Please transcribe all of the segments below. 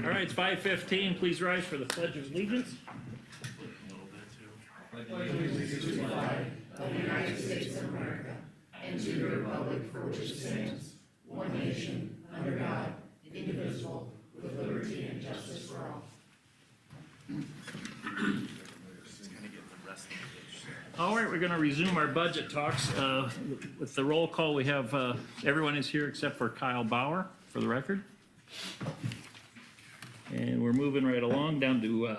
All right, it's 5:15. Please rise for the Pledge of Allegiance. All right, we're going to resume our budget talks. With the roll call, we have everyone is here except for Kyle Bauer, for the record. And we're moving right along down to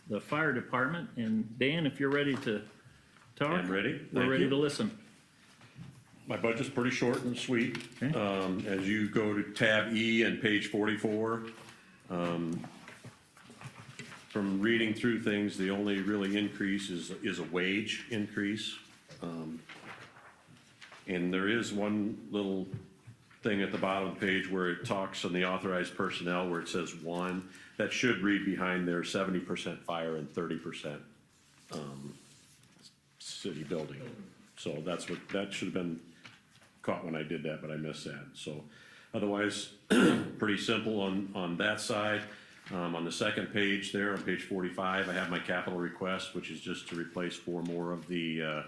the fire department. And Dan, if you're ready to talk. I'm ready. We're ready to listen. My budget's pretty short and sweet. Okay. As you go to tab E and page 44, from reading through things, the only really increase is a wage increase. And there is one little thing at the bottom of the page where it talks on the authorized personnel where it says 1. That should read behind there 70% fire and 30% city building. So that should have been caught when I did that, but I missed that. So otherwise, pretty simple on that side. On the second page there, on page 45, I have my capital request, which is just to replace 4 more of the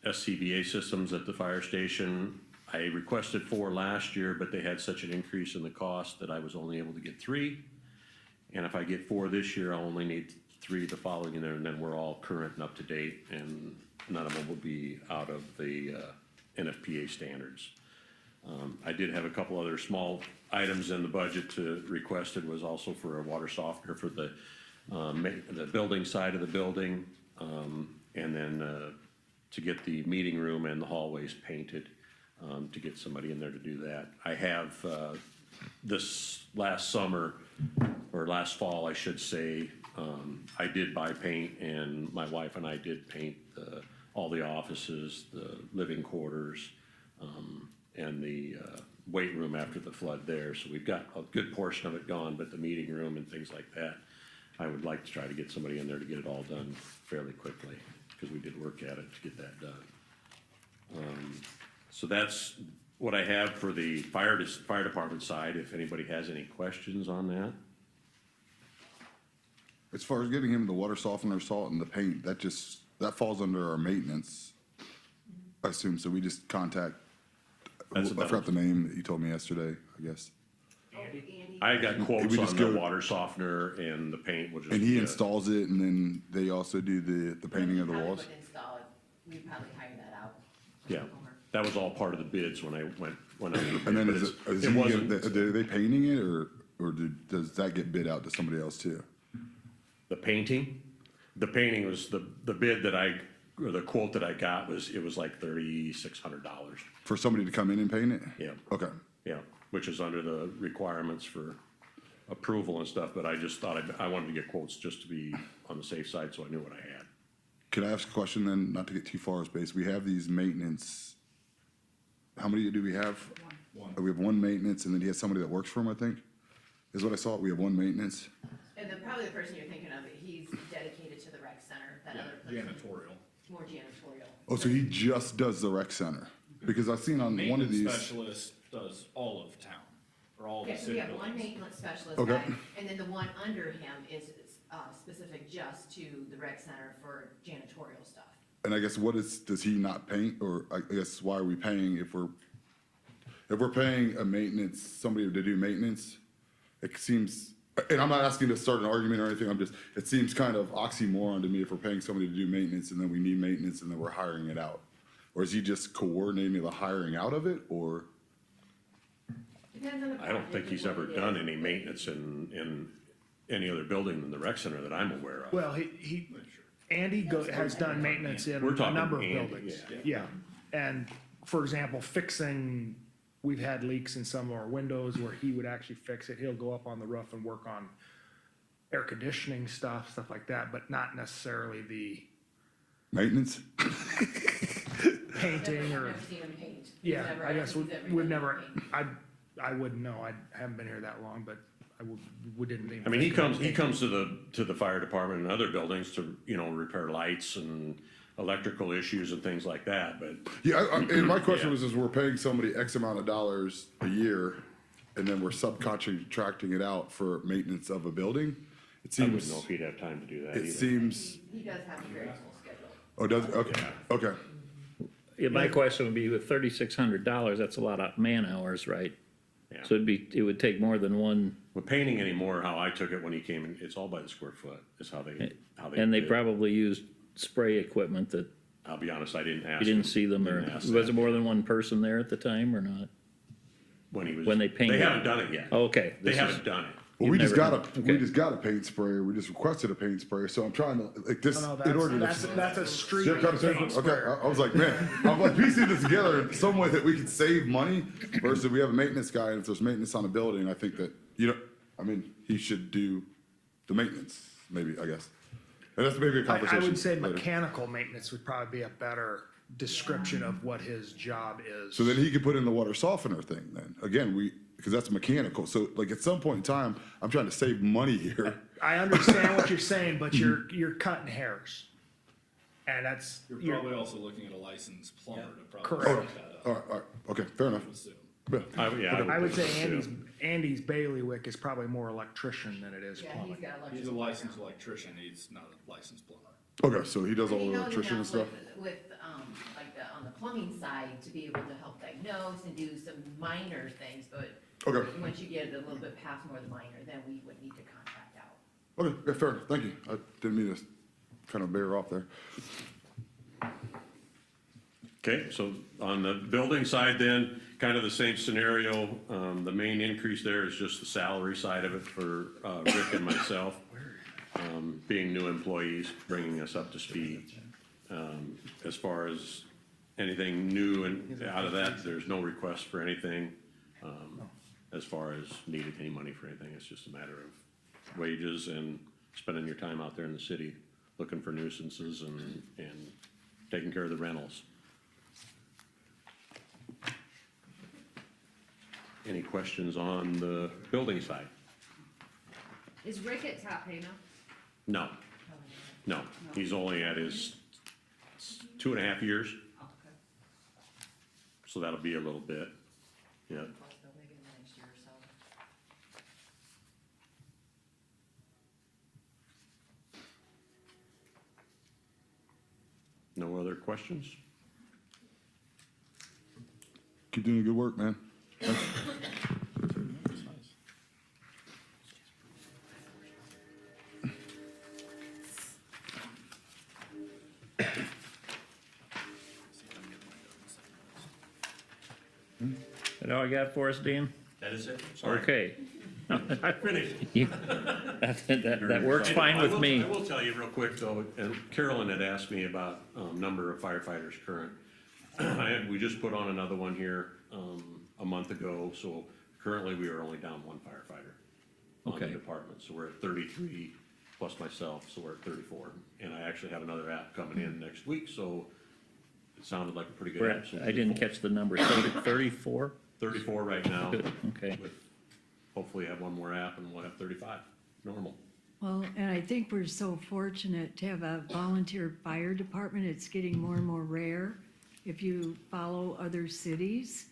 SCBA systems at the fire station. I requested 4 last year, but they had such an increase in the cost that I was only able to get 3. And if I get 4 this year, I'll only need 3 the following year, and then we're all current and up to date, and none of them will be out of the NFPA standards. I did have a couple other small items in the budget requested was also for a water softener for the building side of the building, and then to get the meeting room and the hallways painted, to get somebody in there to do that. I have this last summer, or last fall, I should say, I did buy paint, and my wife and I did paint all the offices, the living quarters, and the weight room after the flood there. So we've got a good portion of it gone, but the meeting room and things like that, I would like to try to get somebody in there to get it all done fairly quickly, because we did work at it to get that done. So that's what I have for the fire department side, if anybody has any questions on that. As far as getting him the water softener, salt, and the paint, that falls under our maintenance, I assume. So we just contact. I forgot the name that you told me yesterday, I guess. I got quotes on the water softener and the paint. And he installs it, and then they also do the painting of the walls? We probably hire that out. Yeah, that was all part of the bids when I went. And then are they painting it, or does that get bid out to somebody else too? The painting was the bid that or the quote that I got was like $3,600. For somebody to come in and paint it? Yeah. Okay. Yeah, which is under the requirements for approval and stuff, but I just thought I wanted to get quotes just to be on the safe side, so I knew what I had. Could I ask a question then, not to get too far space? We have these maintenance, how many do we have? One. We have 1 maintenance, and then he has somebody that works for him, I think, is what I saw. We have 1 maintenance. And then probably the person you're thinking of, he's dedicated to the rec center, that other person. Janitorial. More janitorial. Oh, so he just does the rec center? Because I've seen on one of these. Maintenance specialist does all of town, or all of the Okay, so city we have buildings. 1 maintenance specialist Okay. guy, and then the one under him is specific just to the rec center for janitorial stuff. And I guess does he not paint, or I guess why are we paying if we're paying somebody to do maintenance? It seems, and I'm not asking to start an argument or anything, it seems kind of oxymoron to me if we're paying somebody to do maintenance and then we need maintenance and then we're hiring it out. Or is he just coordinating the hiring out of it, or? Depends on the I don't project think and he's what ever it done is. any maintenance in any other building than the rec center that I'm aware of. Well, Andy has done maintenance in We're a talking number of Andy, buildings. yeah. Yeah, and for example, we've had leaks in some of our windows where he would actually fix it. He'll go up on the roof and work on air conditioning stuff like that, but not necessarily the Maintenance? I've painting or, never seen him paint. yeah, I guess He's never we've done never, paint. I wouldn't know. I haven't been here that long, but we didn't even. I mean, he think of comes to the fire department and other buildings to, repair lights and electrical issues and things like that, but Yeah, and my question was, we're paying somebody X amount of dollars a year, and then we're subcontracting it out for maintenance of a building, it I wouldn't seems, know if he'd have time to do that it either. seems, He does have a very full schedule. oh, does, okay, okay. Yeah, my question would be with $3,600, that's a lot of man hours, right? Yeah. So it would take more than one, With painting anymore, how I took it when he came in, it's all by the square foot, is how they and they did it. probably used spray equipment that I'll be honest, I didn't ask. you didn't him. see them, or Didn't ask was that. there more than one person there at the time or not? When they painted? They haven't done it yet. Okay. They this is- haven't done it. Well, we You've just never got done- we okay. just got a paint sprayer, we just requested a paint sprayer, so I'm trying to, like, this, No, in order to. that's a street. Yeah, kind of same- paint okay, sprayer. I was like, man, I'm like piecing this together in some way that we could save money versus we have a maintenance guy, and if there's maintenance on a building, I think that, I mean, he should do the maintenance, maybe, I guess. And that's maybe a I conversation. would say later. mechanical maintenance would probably be a better description of what his job is. So then he could put in the water softener thing then, again, because that's mechanical, so like at some point in time, I'm trying to save money here. I understand what you're saying, but you're cutting hairs. And that's, You're probably also looking at a licensed plumber to probably Correct. set that up. All right, okay, fair enough. Assume. Yeah. I would say assume. Andy's bailiwick is probably more electrician than it is Yeah, plumbing. he's got electrical. He's a licensed background. electrician, he's not a licensed plumber. Okay, so he does all He the knows electrician and enough stuff? With, like on the plumbing side to be able to help diagnose and do some minor things, but Okay, once you get a little bit past more the minor, then we would need to contract out. okay, yeah, fair, thank you. I didn't mean to kind of bear off there. Okay, so on the building side then, kind of the same scenario. The main increase there is just the salary side of it for Rick and myself. Being new employees, bringing us up to speed. As far as anything new and out of that, there's no request for anything. As far as needing any money for anything, it's just a matter of wages and spending your time out there in the city, looking for nuisances and taking care of the rentals. Any questions on the building side? Is Rick at top pay now? No, no, he's only at his 2.5 years, Oh, okay. so that'll be a little bit, yeah. Plus they'll make it in the next year or so. No other questions? Keep doing good work, man. That all I got for us, Dean? That is it. Sorry. Okay. I finished. That works fine with me. I will tell you real quick though, and Carolyn had asked me about, number of firefighters current. We just put on another one here, a month ago, so currently we are only down one firefighter on the Okay. department, so we're at 33 plus myself, so we're at 34. And I actually have another app coming in next week, so it sounded like a pretty good We're app. at- so I didn't catch the number, 34? 34 right now. Good, okay. With hopefully have one more app and we'll have 35, normal. Well, and I think we're so fortunate to have a volunteer fire department. It's getting more and more rare if you follow other cities.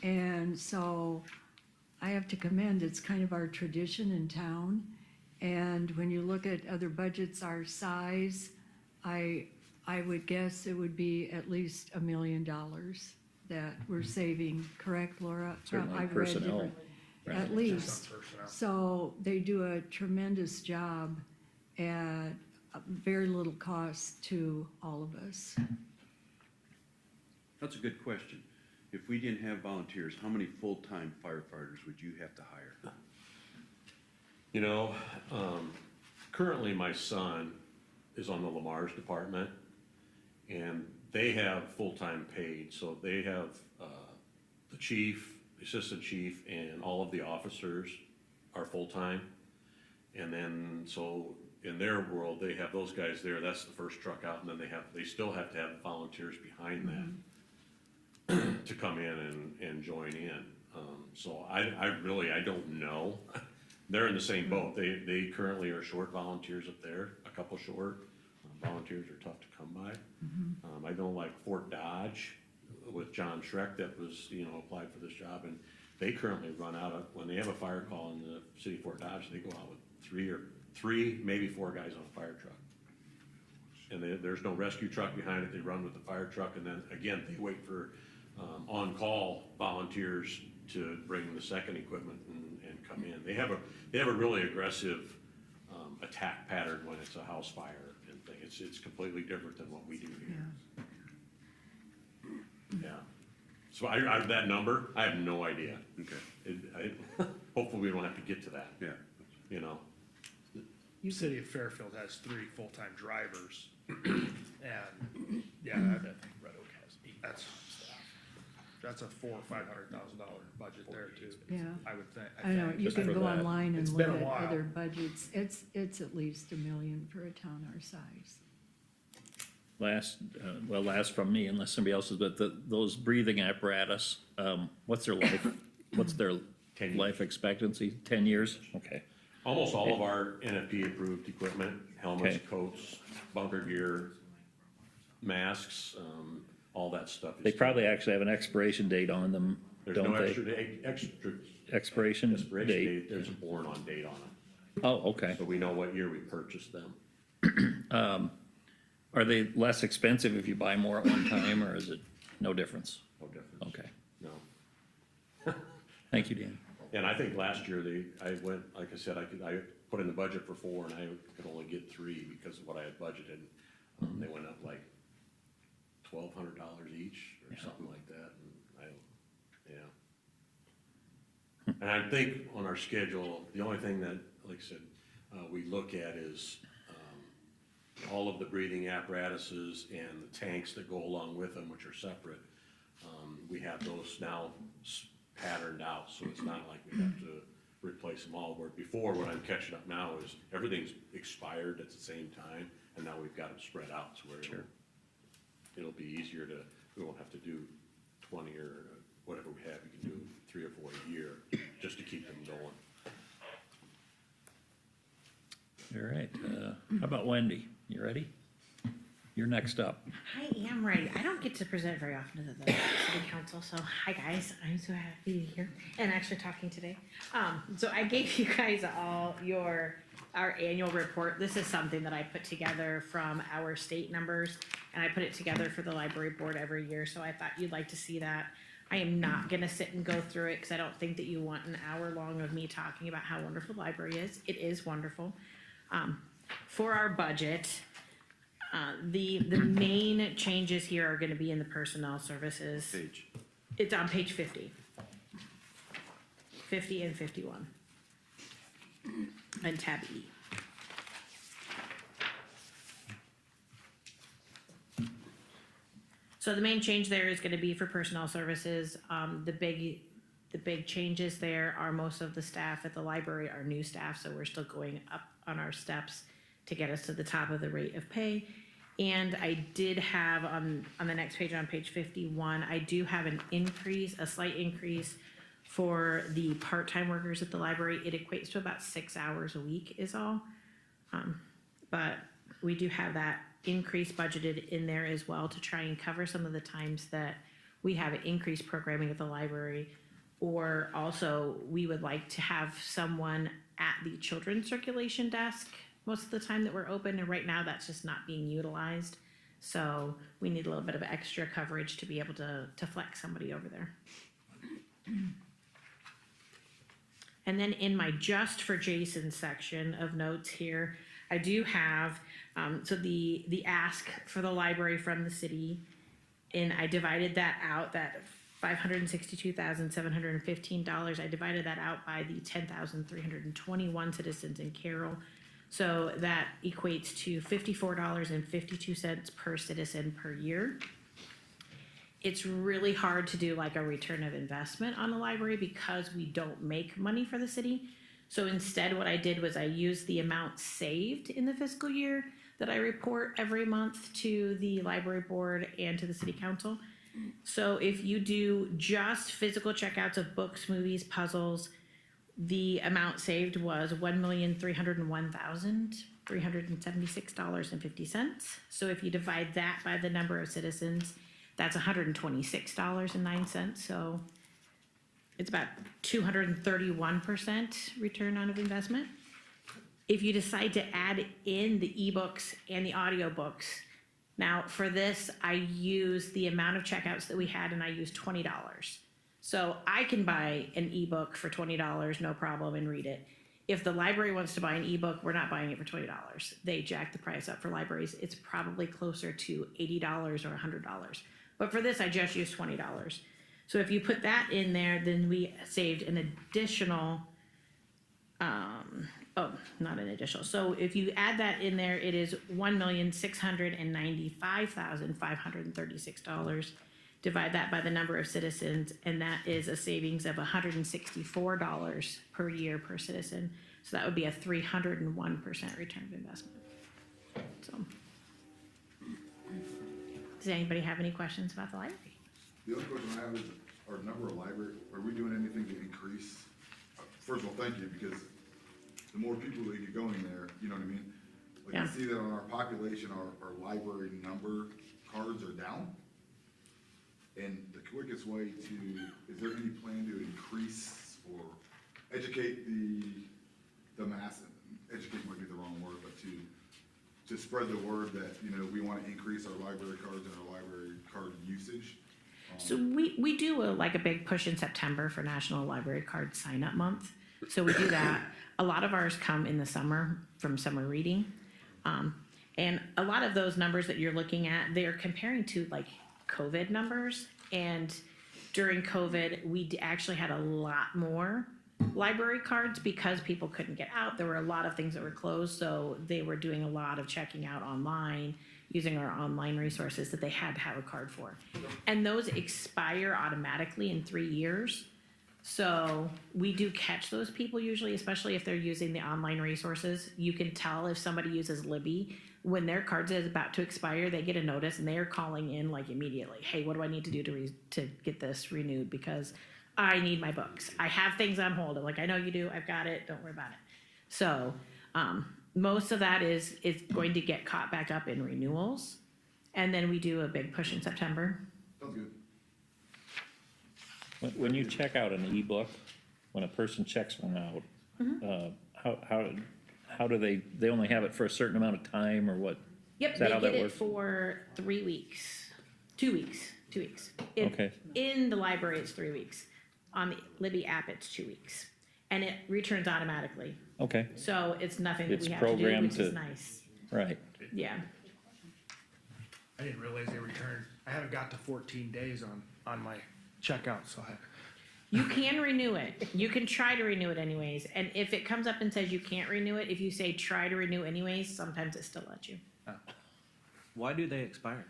And so I have to commend, it's kind of our tradition in town. And when you look at other budgets our size, I would guess it would be at least $1 million that we're saving, correct, Laura? Certainly I've read personnel. different- Right. At least. So they do a tremendous job at very little cost to all of us. That's a good question. If we didn't have volunteers, how many full-time firefighters would you have to hire? You know, currently my son is on the Lamar's department, and they have full-time paid, so they have, the chief, the assistant chief, and all of the officers are full-time. And then, so in their world, they have those guys there, that's the first truck out, and then they still have to have volunteers behind that to come in and join in. So I really, I don't know. They're in the same boat. They currently are short volunteers up there, a couple short. Volunteers are tough to come by. I know like Fort Dodge with John Schreck that was, applied for this job, and they currently run out of, when they have a fire call in the city of Fort Dodge, they go out with three, maybe 4 guys on a fire truck. And there's no rescue truck behind it, they run with the fire truck, and then, again, they wait for, on-call volunteers to bring the second equipment and come in. They have a really aggressive, attack pattern when it's a house fire and thing. It's completely different than what we do here. Yeah. So that number, I have no idea. Okay, Hopefully we don't have to get to that, yeah. you know? City of Fairfield has 3 full-time drivers. And, yeah, I think Red Oak has 8. That's a $400,000 or $500,000 budget there too. Yeah. I would think. I know, you just for can go that. online and It's look been a at while. other budgets. It's at least $1 million for a town our size. Last from me, unless somebody else is, but those breathing apparatus, what's their life, 10 years. life expectancy? 10 years? Okay. Almost all of our NFP-approved equipment, helmets, Okay. coats, bunker gear, masks, all that stuff. is They probably actually have an expiration date on them, There's don't no they? expiration Expiration date, date. there's a born on date on them. Oh, okay. So we know what year we purchased them. Are they less expensive if you buy more at one time, or is it no difference? No difference. Okay. No. Thank you, Dan. And I think last year I went, like I said, I put in the budget for 4 and I could only get 3 because of what I had budgeted. They went up like $1,200 each or something like that, and yeah. And I think on our schedule, the only thing that, like I said, we look at is, all of the breathing apparatuses and the tanks that go along with them, which are separate. We have those now patterned out, so it's not like we have to replace them all. Where before, what I'm catching up now is everything's expired at the same time, and now we've got them spread out to where it'll be easier to, we won't have to do 20 or whatever we have. We can do 3 or 4 a year just to keep them going. All right. How about Wendy? You ready? You're next up. I am ready. I don't get to present very often to the city council, so hi guys, I'm so happy to be here and actually talking today. So I gave you guys all our annual report. This is something that I put together from our state numbers, and I put it together for the library board every year, so I thought you'd like to see that. I am not gonna sit and go through it, because I don't think that you want an hour long of me talking about how wonderful the library is. It is wonderful. For our budget, the main changes here are gonna be in the personnel services. Page. It's on page 50. 50 and 51. And tab E. So the main change there is gonna be for personnel services. The big changes there are most of the staff at the library are new staff, so we're still going up on our steps to get us to the top of the rate of pay. And I did have on the next page, on page 51, I do have an increase, a slight increase for the part-time workers at the library. It equates to about 6 hours a week is all. But we do have that increase budgeted in there as well to try and cover some of the times that we have increased programming at the library. Or also, we would like to have someone at the children's circulation desk most of the time that we're open, and right now that's just not being utilized. So we need a little bit of extra coverage to be able to flex somebody over there. And then in my just for Jason section of notes here, I do have, so the ask for the library from the city, and I divided that out, that $562,715, I divided that out by the 10,321 citizens in Carroll. So that equates to $54.52 per citizen per year. It's really hard to do like a return of investment on the library because we don't make money for the city. So instead what I did was I used the amount saved in the fiscal year that I report every month to the library board and to the city council. So if you do just physical checkouts of books, movies, puzzles, the amount saved was $1,301,376.50. So if you divide that by the number of citizens, that's $126.09. So it's about 231% return on investment. If you decide to add in the ebooks and the audiobooks, now for this, I use the amount of checkouts that we had and I use $20. So I can buy an ebook for $20, no problem, and read it. If the library wants to buy an ebook, we're not buying it for $20. They jack the price up for libraries. It's probably closer to $80 or $100. But for this, I just use $20. So if you put that in there, then we saved an additional, not an additional. So if you add that in there, it is $1,695,536. Divide that by the number of citizens, and that is a savings of $164 per year per citizen. So that would be a 301% return of investment. So, does anybody have any questions about the library? The other question I have is, our number of library, are we doing anything to increase? First of all, thank you, because the more people that get going there, you know what I mean? Like, Yeah. I see that on our population, our library number cards are down. And the quickest way to, is there any plan to increase or educate the mass, educate might be the wrong word, but to spread the word that, you know, we want to increase our library cards and our library card usage? So we do a big push in September for National Library Card Sign Up Month. So we do that. A lot of ours come in the summer from summer reading. And a lot of those numbers that you're looking at, they're comparing to like COVID numbers. And during COVID, we actually had a lot more library cards because people couldn't get out. There were a lot of things that were closed. So they were doing a lot of checking out online, using our online resources that they had to have a card for. And those expire automatically in 3 years. So we do catch those people usually, especially if they're using the online resources. You can tell if somebody uses Libby. When their card is about to expire, they get a notice and they're calling in like immediately. Hey, what do I need to do to get this renewed? Because I need my books. I have things on hold. I'm like, I know you do. I've got it. Don't worry about it. So most of that is going to get caught back up in renewals. And then we do a big push in September. Sounds good. When you check out an ebook, when a person checks one out, how do they only have it for a certain amount of time or what? Yep, Is that they how get that it works? for 3 weeks. 2 weeks. 2 weeks. Okay. In the library, it's 3 weeks. On the Libby app, it's 2 weeks. And it returns automatically. Okay, So it's nothing that It's we have to do, programmed which is to- nice. right. Yeah. I didn't realize they returned. I haven't got to 14 days on my checkout, so You can renew it. You can try to renew it anyways. And if it comes up and says you can't renew it, if you say try to renew anyways, sometimes it still lets you. Why do they expire?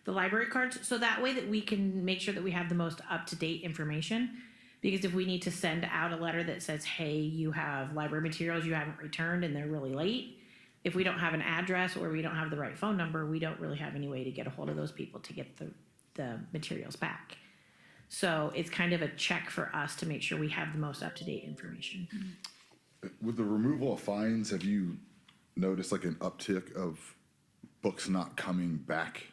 The library cards, so that way that we can make sure that we have the most up-to-date information. Because if we need to send out a letter that says, hey, you have library materials you haven't returned and they're really late, if we don't have an address or we don't have the right phone number, we don't really have any way to get a hold of those people to get the materials back. So it's kind of a check for us to make sure we have the most up-to-date information. With the removal of fines, have you noticed like an uptick of books not coming back?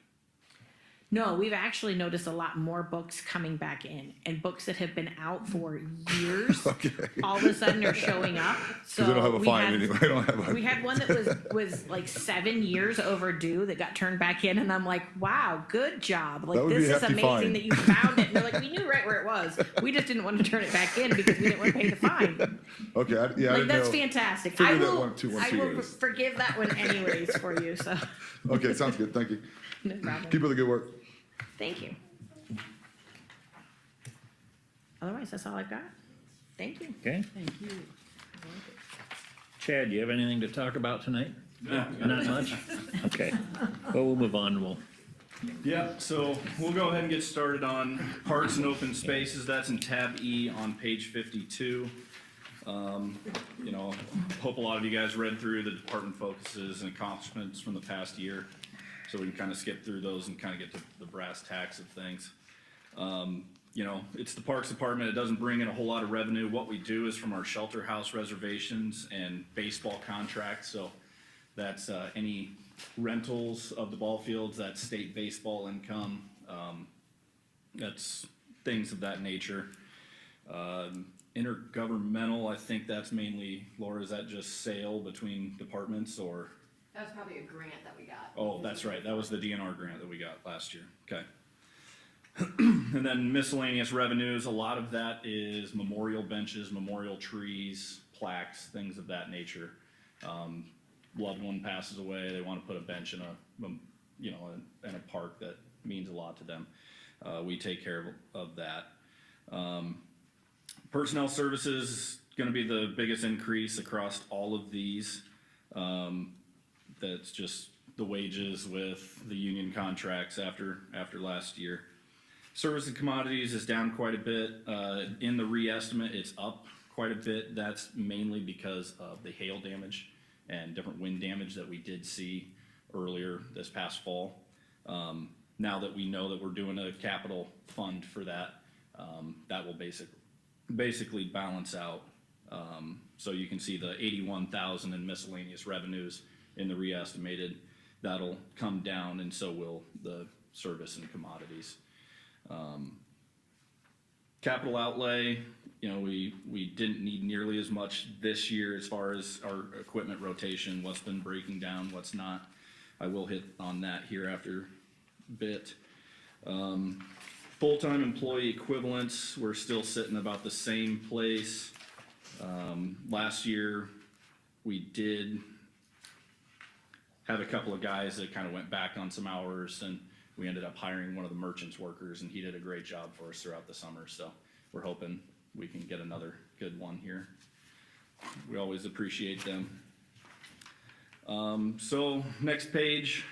No, we've actually noticed a lot more books coming back in, and books that have been out for years, Okay. all of a sudden are showing up. So Because they don't have a we fine had- anyway. They don't have a. We had one that was like 7 years overdue that got turned back in, and I'm like, wow, good job. Like, That would be this a is hefty amazing fine. that you found it. And they're like, we knew right where it was. We just didn't want to turn it back in because we didn't want to pay the fine. Okay, I Like, didn't that's know. fantastic. Figured I that will, one too, once I two will years. forgive that one anyways for you, so Okay, sounds good. Thank you. no problem. Keep up the good work. Thank you. Otherwise, that's all I've got. Thank you. Okay. Thank you. Chad, do you have anything to talk about tonight? Not much? Okay. Well, we'll move on. Yeah, so we'll go ahead and get started on parks and open spaces. That's in tab E on page 52. You know, hope a lot of you guys read through the department focuses and accomplishments from the past year. So we can kind of skip through those and kind of get to the brass tacks of things. You know, it's the Parks Department. It doesn't bring in a whole lot of revenue. What we do is from our shelter house reservations and baseball contracts. So that's any rentals of the ball fields, that's state baseball income. That's things of that nature. Intergovernmental, I think that's mainly, Laura, is that just sale between departments or? That was probably a grant that we got. Oh, that's right, that was the DNR grant that we got last year, okay. And then miscellaneous revenues, a lot of that is memorial benches, memorial trees, plaques, things of that nature. Loved one passes away, they wanna put a bench in in a park that means a lot to them. We take care of that. Personnel services, gonna be the biggest increase across all of these. That's just the wages with the union contracts after last year. Service and commodities is down quite a bit. In the re-estimate, it's up quite a bit. That's mainly because of the hail damage and different wind damage that we did see earlier this past fall. Now that we know that we're doing a capital fund for that, that will basically balance out. So you can see the 81,000 in miscellaneous revenues in the re-estimated. That'll come down, and so will the service and commodities. Capital outlay, we didn't need nearly as much this year as far as our equipment rotation, what's been breaking down, what's not. I will hit on that here after a bit. Full-time employee equivalents, we're still sitting about the same place. Last year, we did have a couple of guys that kind of went back on some hours, and we ended up hiring one of the merchants workers, and he did a great job for us throughout the summer, so we're hoping we can get another good one here. We always appreciate them. So next page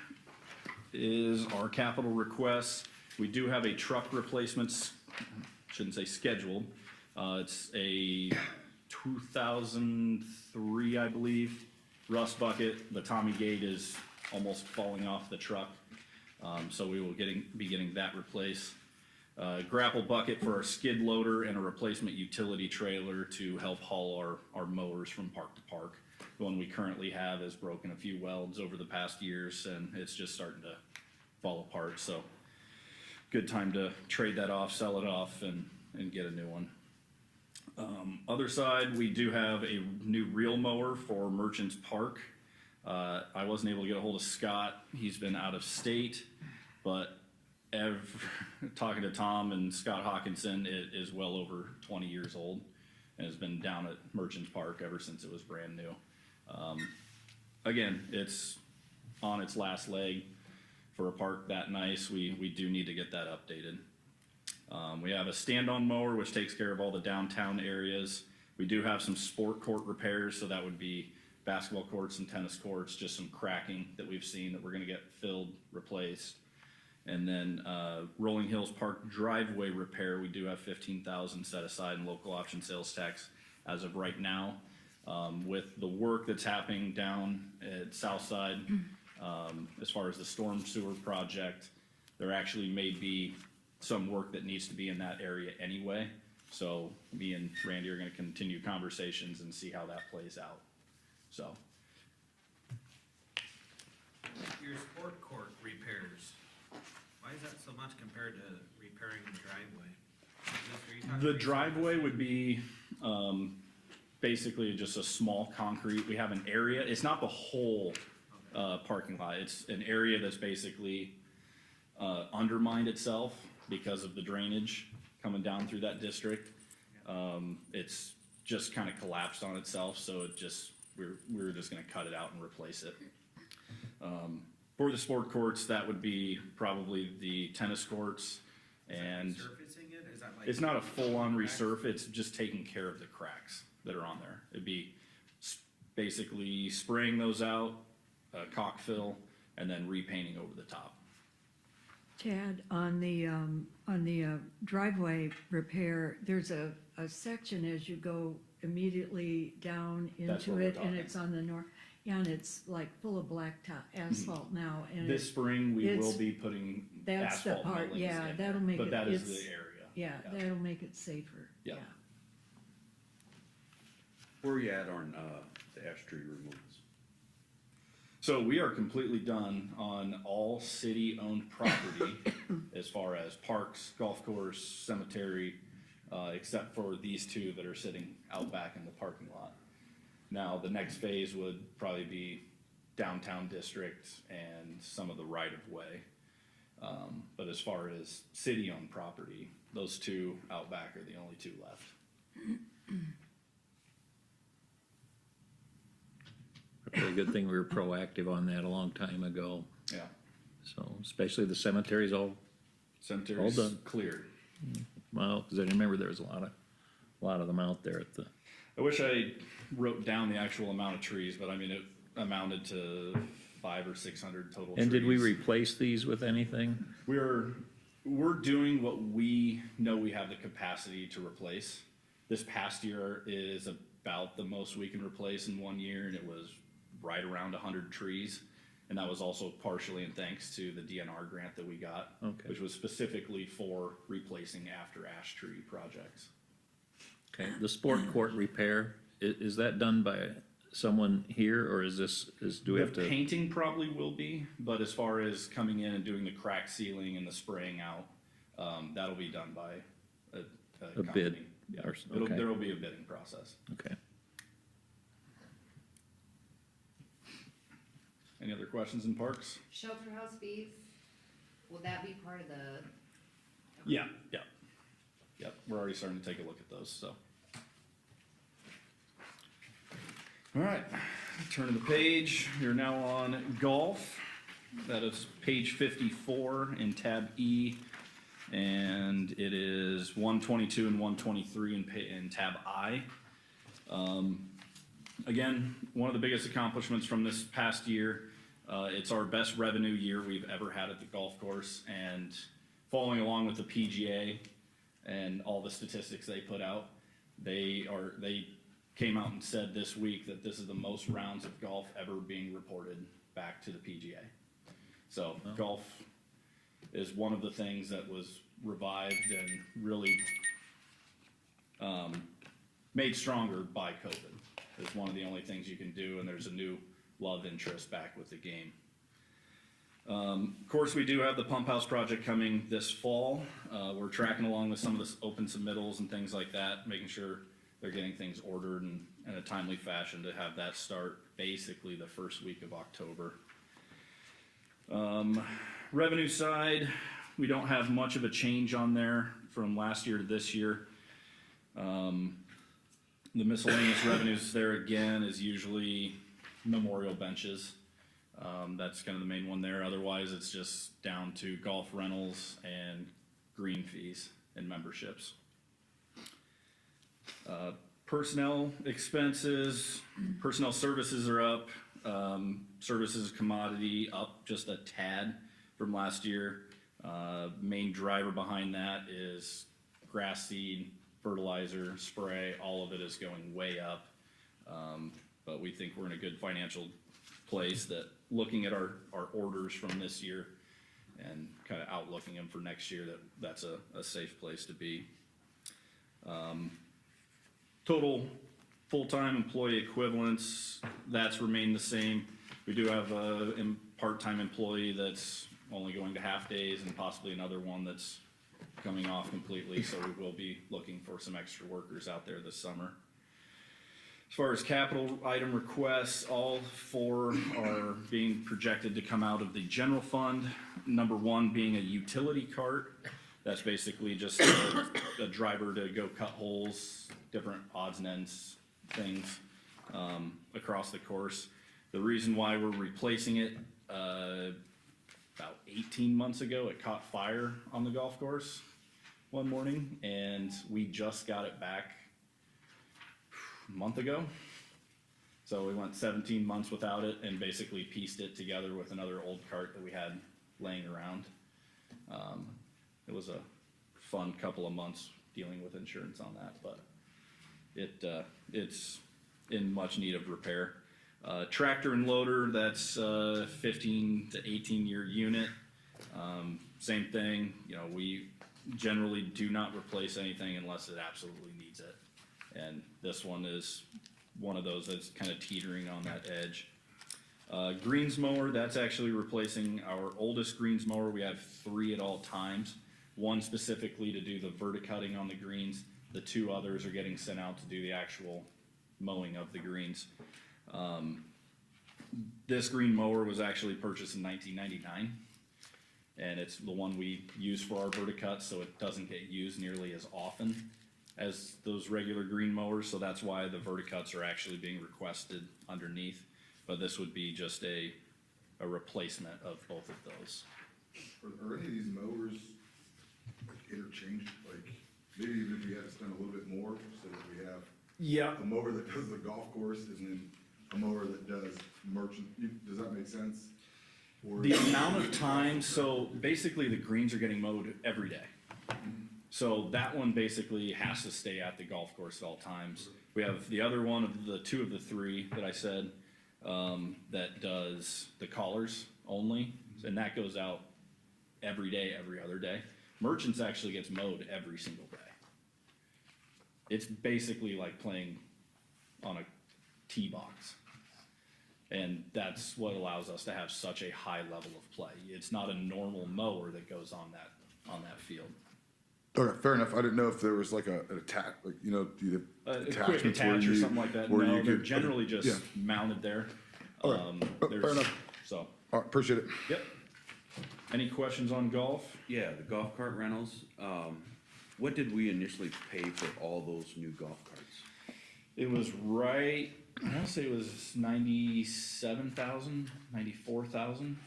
is our capital requests. We do have a truck replacements, shouldn't say scheduled. It's a 2003, I believe, rust bucket. The Tommy gate is almost falling off the truck. So we will be getting that replaced. Grapple bucket for our skid loader and a replacement utility trailer to help haul our mowers from park to park. The one we currently have has broken a few welds over the past years, and it's just starting to fall apart. So good time to trade that off, sell it off, and get a new one. Other side, we do have a new reel mower for Merchants Park. I wasn't able to get a hold of Scott. He's been out of state, but talking to Tom and Scott Hawkinson, it is well over 20 years old and has been down at Merchants Park ever since it was brand new. Again, it's on its last leg. For a park that nice, we do need to get that updated. We have a stand-on mower, which takes care of all the downtown areas. We do have some sport court repairs, so that would be basketball courts and tennis courts, just some cracking that we've seen that we're gonna get filled, replaced. And then Rolling Hills Park driveway repair, we do have 15,000 set aside in local option sales tax as of right now. With the work that's happening down at Southside, as far as the storm sewer project, there actually may be some work that needs to be in that area anyway. So me and Randy are gonna continue conversations and see how that plays out, so. Your sport court repairs, why is that so much compared to repairing the driveway? The driveway would be, basically just a small concrete, we have an area, it's not the whole, parking lot, it's an area that's basically, undermined itself because of the drainage coming down through that district. It's just kind of collapsed on itself, so we're just gonna cut it out and replace it. For the sport courts, that would be probably the tennis courts and. Resurfacing it, is that like? It's not a full-on resurf, it's just taking care of the cracks that are on there. It'd be basically spraying those out, caulk fill, and then repainting over the top. Chad, on the driveway repair, there's a section as you go immediately down That's into what we're it, and talking. it's on the north, yeah, and it's like full of blacktop asphalt now, and This spring, we will it's- be putting that's the asphalt part, millings yeah, in that'll there, make but it- that is it's- the area. yeah, that'll make it safer, Yeah. yeah. Where are you at on, the ash tree removals? So we are completely done on all city-owned property as far as parks, golf course, cemetery. except for these two that are sitting out back in the parking lot. Now, the next phase would probably be downtown district and some of the right of way. But as far as city-owned property, those two out back are the only two left. Probably a good thing we were proactive on that a long time ago. Yeah, So, especially the cemeteries all, cemetery's All done. cleared. well, because I remember there was a lot of them out there at the, I wish I wrote down the actual amount of trees, but I mean, it amounted to 500 or 600 total trees. and did we replace these with anything? We're doing what we know we have the capacity to replace. This past year is about the most we can replace in 1 year, and it was right around 100 trees. And that was also partially in thanks to the DNR grant that we got, Okay. which was specifically for replacing after ash tree projects. Okay, the sport court repair, is that done by someone here, or is do we have The to? painting probably will be, but as far as coming in and doing the crack sealing and the spraying out, that'll be done by a A bid, company. Yeah, or okay. there will be a bidding process. Okay. Any other questions in parks? Shelter house fees, will that be part of the? Yeah. Yep, we're already starting to take a look at those, so. All right, turning the page, you're now on golf. That is page 54 in tab E, and it is 122 and 123 in tab I. Again, one of the biggest accomplishments from this past year, it's our best revenue year we've ever had at the golf course, and following along with the PGA and all the statistics they put out, they came out and said this week that this is the most rounds of golf ever being reported back to the PGA. So golf is one of the things that was revived and really made stronger by COVID. It's one of the only things you can do, and there's a new love interest back with the game. Of course, we do have the pump house project coming this fall. We're tracking along with some of the open submittals and things like that, making sure they're getting things ordered in a timely fashion to have that start basically the first week of October. Revenue side, we don't have much of a change on there from last year to this year. The miscellaneous revenues there again is usually memorial benches. That's kind of the main one there. Otherwise, it's just down to golf rentals and green fees and memberships. Personnel expenses, personnel services are up. Services commodity up just a tad from last year. Main driver behind that is grass seed, fertilizer, spray, all of it is going way up. But we think we're in a good financial place that looking at our orders from this year and kind of outlooking them for next year, that's a safe place to be. Total full-time employee equivalents, that's remained the same. We do have a part-time employee that's only going to half days and possibly another one that's coming off completely, so we will be looking for some extra workers out there this summer. As far as capital item requests, all four are being projected to come out of the general fund. Number one being a utility cart. That's basically just a driver to go cut holes, different odds and ends things across the course. The reason why we're replacing it, about 18 months ago, it caught fire on the golf course one morning, and we just got it back a month ago. So we went 17 months without it and basically pieced it together with another old cart that we had laying around. It was a fun couple of months dealing with insurance on that, but it's in much need of repair. Tractor and loader, that's 15 to 18 year unit. Same thing, we generally do not replace anything unless it absolutely needs it. And this one is one of those that's kind of teetering on that edge. Greens mower, that's actually replacing our oldest greens mower. We have 3 at all times. One specifically to do the verticutting on the greens. The two others are getting sent out to do the actual mowing of the greens. This green mower was actually purchased in 1999, and it's the one we use for our verticuts, so it doesn't get used nearly as often as those regular green mowers, so that's why the verticuts are actually being requested underneath. But this would be just a replacement of both of those. Are any of these mowers like interchanged? Like maybe even if we had to spend a little bit more so that we have Yeah. a mower that does the golf course and then a mower that does merchant, does that make sense? Or The amount of time, so basically the greens are getting mowed every day. So that one basically has to stay at the golf course at all times. We have the other one of the two of the three that I said, that does the collars only, and that goes out every day, every other day. Merchants actually gets mowed every single day. It's basically like playing on a tee box. And that's what allows us to have such a high level of play. It's not a normal mower that goes on that field. Okay, fair enough. I didn't know if there was like an attack, like, you know, the A quick attachments where attach or you- something like that. where No, you they're could- generally just yeah. mounted there. All right. Fair There's- enough. So, All right, appreciate it. yep. Any questions on golf? Yeah, the golf cart rentals, what did we initially pay for all those new golf carts? It was right, I want to say it was 97,000, 94,000,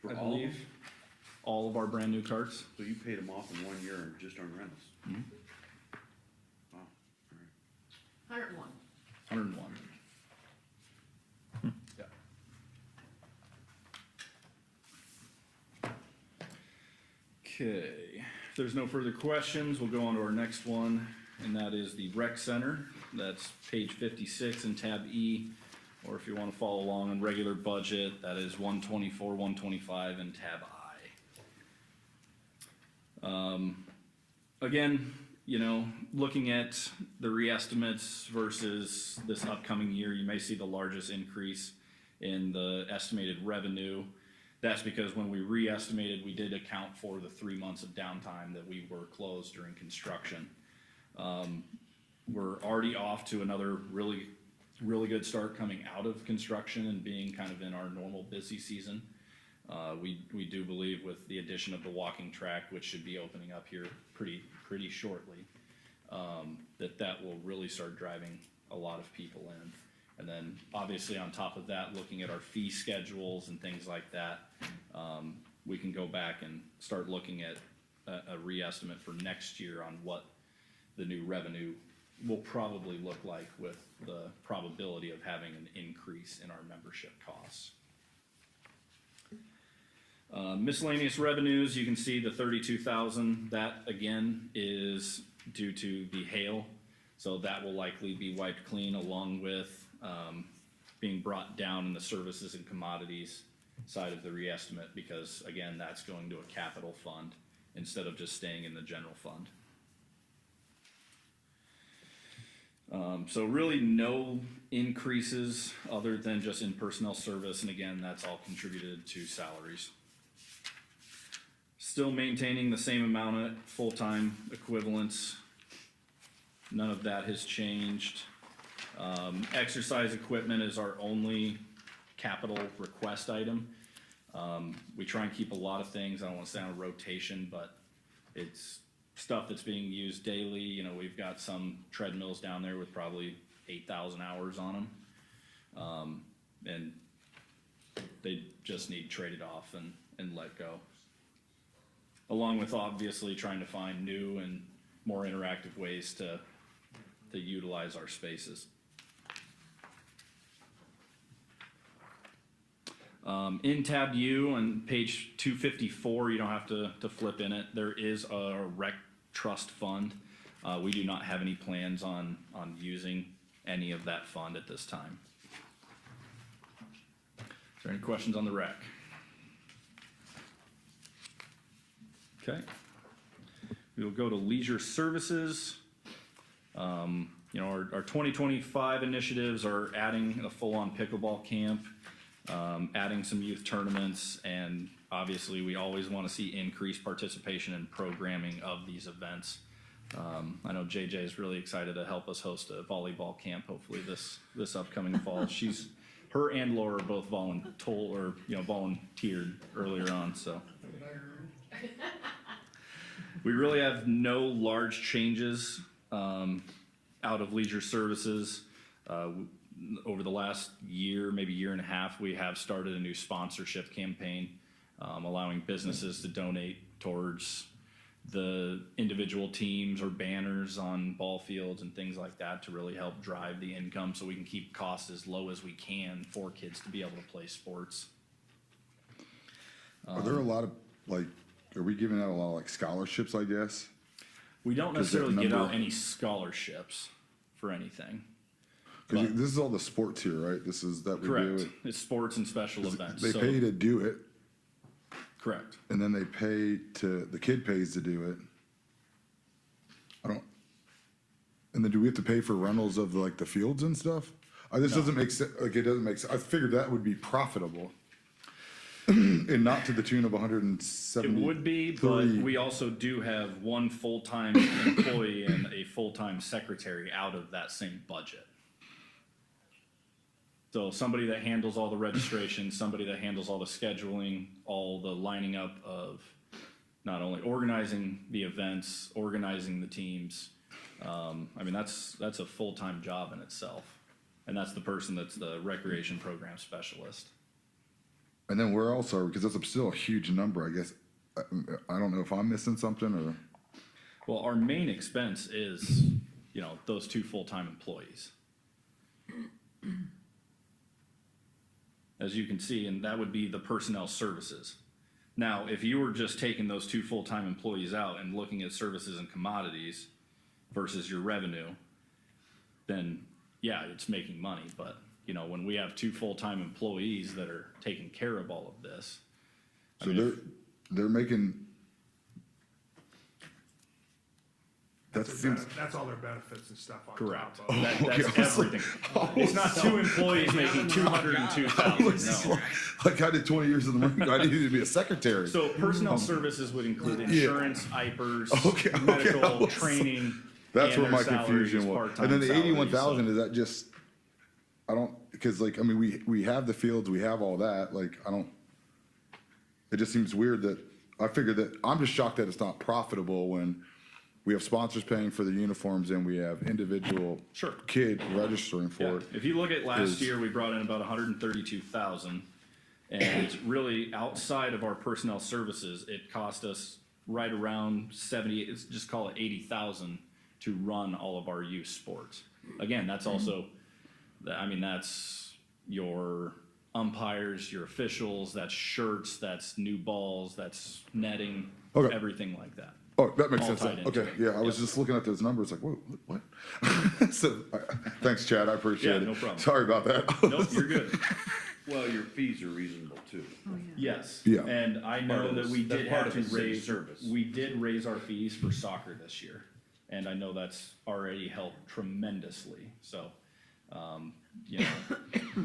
For I all of believe. them? All of our brand new carts. So you paid them off in 1 year just on rentals? Mhm. Wow, all right. 101. 101. Yeah. Okay, if there's no further questions, we'll go on to our next one, and that is the rec center. That's page 56 in tab E, or if you want to follow along in regular budget, that is 124, 125 in tab I. Again, you know, looking at the re-estimates versus this upcoming year, you may see the largest increase in the estimated revenue. That's because when we re-estimated, we did account for the 3 months of downtime that we were closed during construction. We're already off to another really good start coming out of construction and being kind of in our normal busy season. We do believe with the addition of the walking track, which should be opening up here pretty shortly, that will really start driving a lot of people in. And then obviously on top of that, looking at our fee schedules and things like that, we can go back and start looking at a re-estimate for next year on what the new revenue will probably look like with the probability of having an increase in our membership costs. Miscellaneous revenues, you can see the 32,000, that again is due to the hail. So that will likely be wiped clean along with being brought down in the services and commodities side of the re-estimate, because again, that's going to a capital fund instead of just staying in the general fund. So really no increases other than just in personnel service, and again, that's all contributed to salaries. Still maintaining the same amount of full-time equivalents. None of that has changed. Exercise equipment is our only capital request item. We try and keep a lot of things, I don't wanna say on rotation, but it's stuff that's being used daily. You know, we've got some treadmills down there with probably 8,000 hours on them. And they just need traded off and let go. Along with obviously trying to find new and more interactive ways to utilize our spaces. In tab U on page 254, you don't have to flip in it. There is a rec trust fund. We do not have any plans on using any of that fund at this time. Is there any questions on the rec? Okay. We will go to leisure services. You know, our 2025 initiatives are adding a full-on pickleball camp, adding some youth tournaments, and obviously we always want to see increased participation and programming of these events. I know JJ is really excited to help us host a volleyball camp, hopefully this upcoming fall. Her and Laura are both volunteered earlier on, so. We really have no large changes out of leisure services. Over the last year, maybe year and a half, we have started a new sponsorship campaign, allowing businesses to donate towards the individual teams or banners on ball fields and things like that to really help drive the income so we can keep costs as low as we can for kids to be able to play sports. Are there a lot of, like, are we giving out a lot of like scholarships, I guess? We don't Does that necessarily give out number- any scholarships for anything. Because But- this is all the sports here, right? This is that we do Correct. it. It's sports and special events. They So- pay to do it, Correct. and then they pay to, the kid pays to do it. And then do we have to pay for rentals of like the fields and stuff? This doesn't make sense, like, it doesn't make sense. I figured that would be profitable. And not to the tune of 170. It would be, but we also do have one full-time employee and a full-time secretary out of that same budget. So somebody that handles all the registration, somebody that handles all the scheduling, all the lining up of not only organizing the events, organizing the teams. I mean, that's a full-time job in itself. And that's the person that's the recreation program specialist. And then where else are we? Because that's still a huge number, I guess. I don't know if I'm missing something or. Well, our main expense is, those two full-time employees. As you can see, and that would be the personnel services. Now, if you were just taking those two full-time employees out and looking at services and commodities versus your revenue, then yeah, it's making money. But, when we have two full-time employees that are taking care of all of this. So they're making. That seems. That's all their benefits and stuff on Correct. top of. That's everything. It's not two employees making $202,000, no. Like I did 20 years in the Marine Corps, I needed to be a secretary. So personnel services would include insurance, IPERS, Okay, I medical, was- training. That's and where their my confusion salaries, was. part-time And then the salaries, 81,000, so- is that just, I don't, because like, I mean, we have the fields, we have all that, like, it just seems weird that, I figured that, I'm just shocked that it's not profitable when we have sponsors paying for the uniforms and we have individual Sure. kid registering Yeah. for it. If you look at last is- year, we brought in about 132,000. And really outside of our personnel services, it cost us right around 70, just call it 80,000 to run all of our youth sports. Again, that's also, that's your umpires, your officials, that's shirts, that's new balls, that's netting, Okay. everything like that. Oh, that makes All sense. tied then. into Okay, it. yeah, I was Yep. just looking at those numbers like, whoa, what? So, thanks, Chad, I appreciate it. Yeah, no problem. Sorry about that. Nope, you're good. Well, your fees are reasonable too. Oh, yeah. Yes. Yeah. And I Part know of that this- we that's did part have of to the city raise, service. we did raise our fees for soccer this year. And I know that's already helped tremendously. So,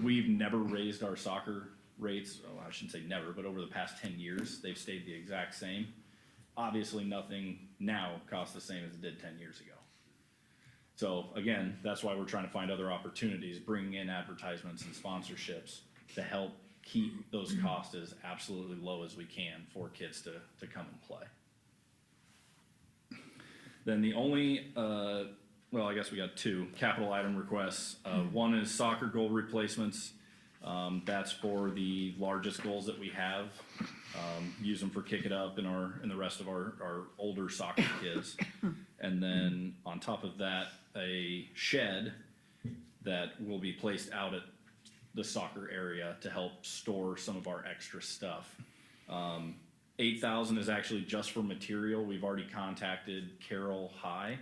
we've never raised our soccer rates. Oh, I shouldn't say never, but over the past 10 years, they've stayed the exact same. Obviously, nothing now costs the same as it did 10 years ago. So again, that's why we're trying to find other opportunities, bringing in advertisements and sponsorships to help keep those costs as absolutely low as we can for kids to come and play. Then the only, I guess we got two capital item requests. One is soccer goal replacements. That's for the largest goals that we have. Use them for kick it up in the rest of our older soccer kids. And then on top of that, a shed that will be placed out at the soccer area to help store some of our extra stuff. 8,000 is actually just for material. We've already contacted Carroll High,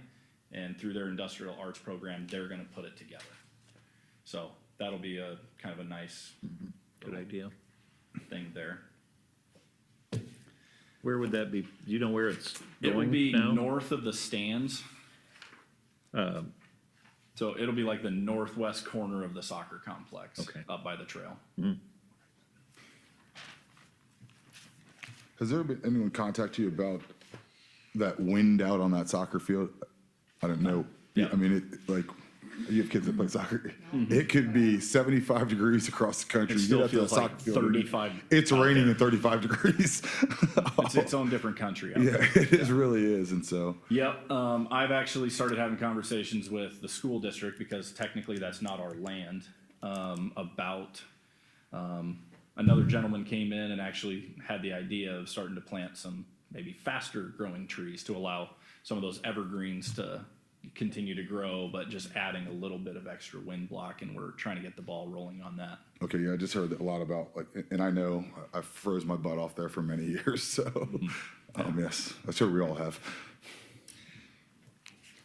and through their industrial arts program, they're gonna put it together. So that'll be a kind of a nice Good idea. thing there. Where would that be? Do you know where it's It would going be now? north of the stands. So it'll be like the northwest corner of the soccer complex, Okay. up by the trail. Has there been anyone contact you about that wind out on that soccer field, I don't know. Yeah. I mean, it, like, you have kids that play soccer. It could be 75 degrees across the country. It You still get out to feels that like soccer field, 35 It's out raining there. at 35 degrees. It's its own different country out Yeah, there. it is, really is. And so, Yep, I've actually started having conversations with the school district, because technically that's not our land, about, another gentleman came in and actually had the idea of starting to plant some maybe faster growing trees to allow some of those evergreens to continue to grow, but just adding a little bit of extra wind block, and we're trying to get the ball rolling on that. okay, yeah, I just heard a lot about, like, and I know I froze my butt off there for many years. So, yes, I'm sure we all have.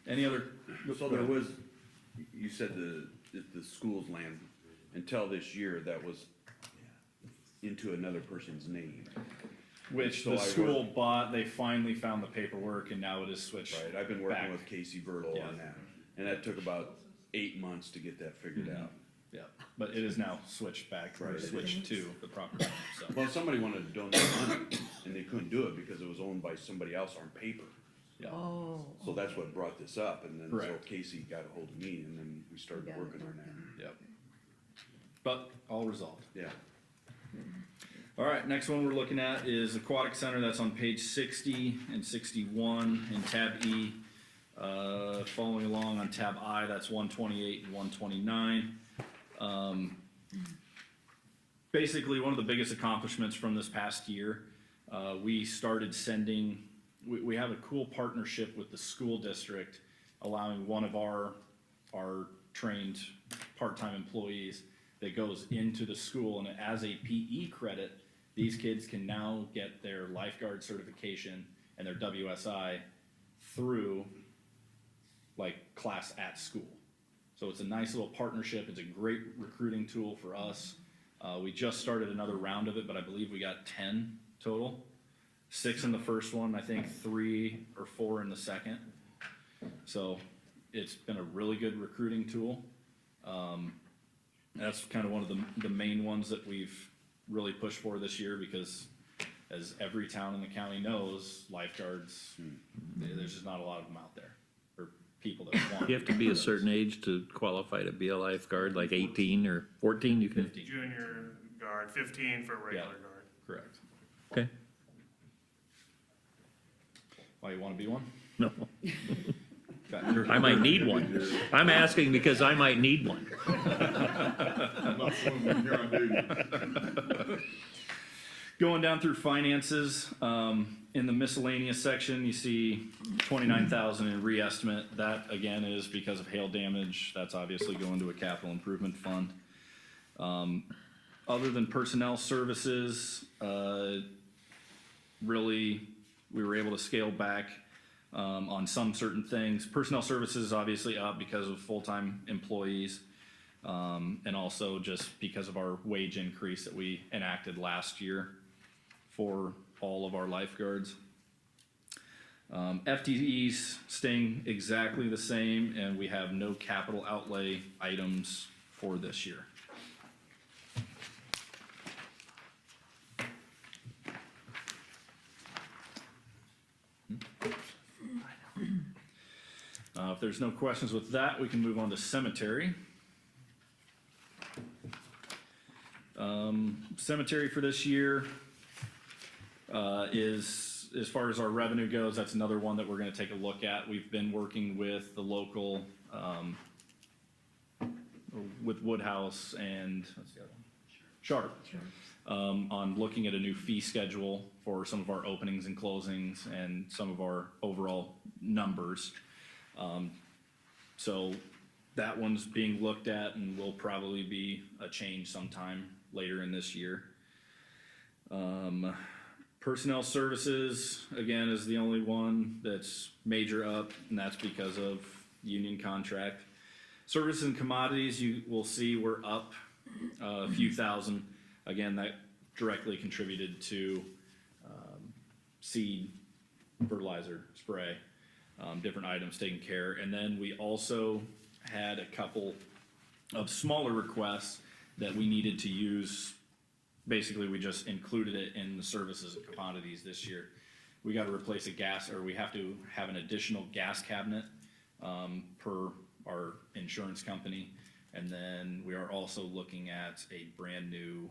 Any other? So there was, you said the school's land, until this year, that was into another person's name. Which So the I school bought, they finally found the paperwork, and now it is switched. Right, I've been working back. with Casey Vertle Yeah. on that, and that took about 8 months to get that figured out. Yeah, but it is now switched back, or Right. switched to the property owner, so. Well, somebody wanted to donate money, and they couldn't do it because it was owned by somebody else on paper. Yeah. Oh, So that's what brought this up, and then so Correct. Casey got a hold of me, and then we started working on that. Yep. But all resolved. Yeah. All right, next one we're looking at is Aquatic Center. That's on page 60 and 61 in tab E. Following along on tab I, that's 128 and 129. Basically, one of the biggest accomplishments from this past year, we started sending, we have a cool partnership with the school district, allowing one of our trained part-time employees that goes into the school, and as a PE credit, these kids can now get their lifeguard certification and their WSI through like class at school. So it's a nice little partnership. It's a great recruiting tool for us. We just started another round of it, but I believe we got 10 total. 6 in the first one, I think 3 or 4 in the second. So it's been a really good recruiting tool. That's kind of one of the main ones that we've really pushed for this year, because as every town in the county knows, lifeguards, there's just not a lot of them out there, or people that want. You have to be a certain age to qualify to be a lifeguard, like 18 or 14, you can. 15. Junior guard, 15 for a regular Yeah. guard. Correct. Okay, Why, you wanna be one? no, Okay. I might need one. I'm asking because I might need one. I'm not swimming here on duty. Going down through finances, in the miscellaneous section, you see 29,000 in reestimate. That again is because of hail damage. That's obviously going to a capital improvement fund. Other than personnel services, really, we were able to scale back on some certain things. Personnel services is obviously up because of full-time employees, and also just because of our wage increase that we enacted last year for all of our lifeguards. FTEs staying exactly the same, and we have no capital outlay items for this year. If there's no questions with that, we can move on to cemetery. Cemetery for this year is, as far as our revenue goes, that's another one that we're gonna take a look at. We've been working with the local, with Woodhouse and, what's the other one? Sharp. On looking at a new fee schedule for some of our openings and closings and some of our overall numbers. So that one's being looked at and will probably be a change sometime later in this year. Personnel services, again, is the only one that's major up, and that's because of union contract. Services and commodities, you will see we're up a few thousand. Again, that directly contributed to seed, fertilizer, spray, different items taken care. And then we also had a couple of smaller requests that we needed to use. Basically, we just included it in the services and commodities this year. we gotta replace a gas, or we have to have an additional gas cabinet, per our insurance company. And then we are also looking at a brand new,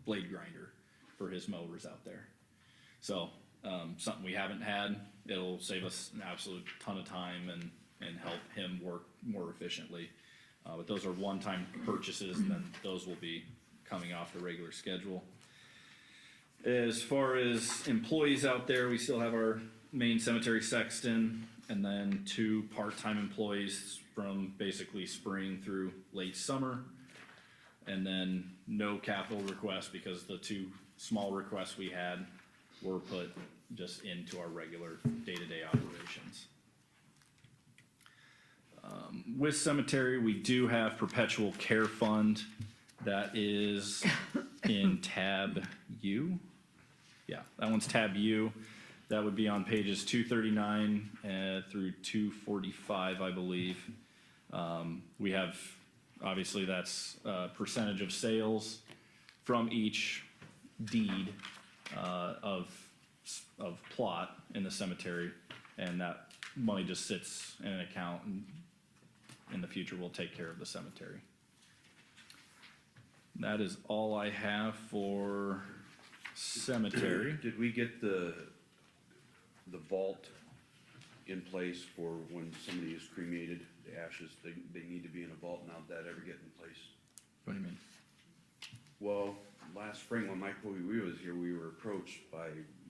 blade grinder for his mowers out there. So, something we haven't had, it'll save us an absolute ton of time and help him work more efficiently. But those are one-time purchases, and then those will be coming off the regular schedule. As far as employees out there, we still have our main cemetery sexton, and then 2 part-time employees from basically spring through late summer. And then no capital requests, because the 2 small requests we had were put just into our regular day-to-day operations. With cemetery, we do have perpetual care fund that is in tab U. Yeah, that one's tab U. That would be on pages 239 through 245, I believe. We have, obviously, that's a percentage of sales from each deed of plot in the cemetery, and that money just sits in an account, and in the future we'll take care of the cemetery. That is all I have for cemetery. Did we get the vault in place for when somebody is cremated, the ashes, they need to be in a vault now? Did that ever get in place? What do you mean? Well, last spring when Mike Powie was here, we were approached by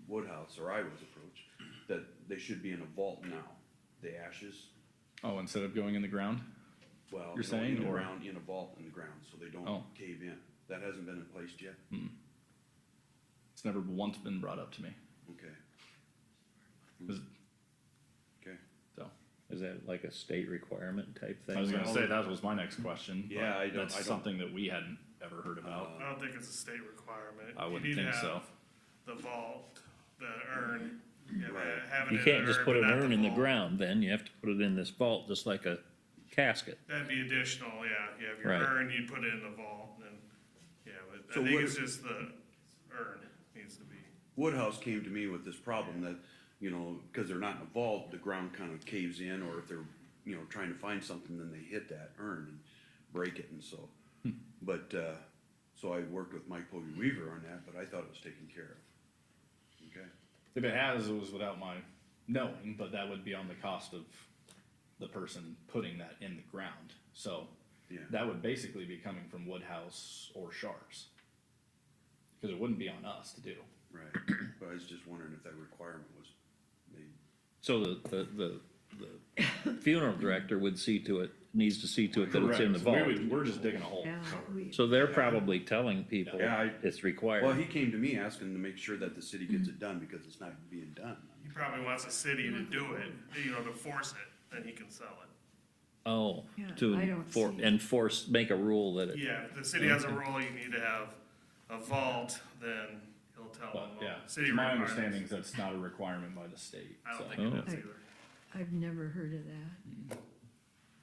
Woodhouse, or I was approached, that they should be in a vault now, the ashes. Oh, instead of going in the ground? Well, You're saying, in the or- ground, in a vault in the ground, so they don't Oh. cave in. That hasn't been in place yet? It's never once been brought up to me, Okay, Was- okay. so. Is that like a state requirement type thing? I was gonna say, that was my next question. but Yeah, I don't- That's something that we hadn't ever heard about. I don't think it's a state requirement. I wouldn't You need to think so. have the vault, the urn, Right. have it You in can't the just urn, put but an not urn in the vault. ground then, you have to put it in this vault, just like a casket. That'd be additional, yeah. You have your Right. urn, you'd put it in the vault, and, yeah, but So I think what it's if- just the urn needs to be. Woodhouse came to me with this problem that, you know, because they're not in a vault, the ground kind of caves in, or if they're, you know, trying to find something, then they hit that urn and break it, and so. But, so I worked with Mike Povey Weaver on that, but I thought it was taken care of. Okay, If it has, it was without my knowing, but that would be on the cost of the person putting that in the ground. So yeah. that would basically be coming from Woodhouse or Sharps. Because it wouldn't be on us to do. Right, but I was just wondering if that requirement was made. So the funeral director would see to it, needs to see to it that it's in the Correct. vault. So we're just digging a hole. Yeah, we, So they're probably telling people Yeah, it's Well, required. he came to me asking to make sure that the city gets it done, because it's not being done. He probably wants the city to do it, you know, to force it, then he can sell it. Oh, Yeah, to I don't see- enforce, make a rule that it, Yeah, if the city has a rule, you need to have a vault, then he'll tell But them, yeah, well, city my requirements. understanding is that's not a requirement by the state. I so. don't think it is Oh. either. I've never heard of that.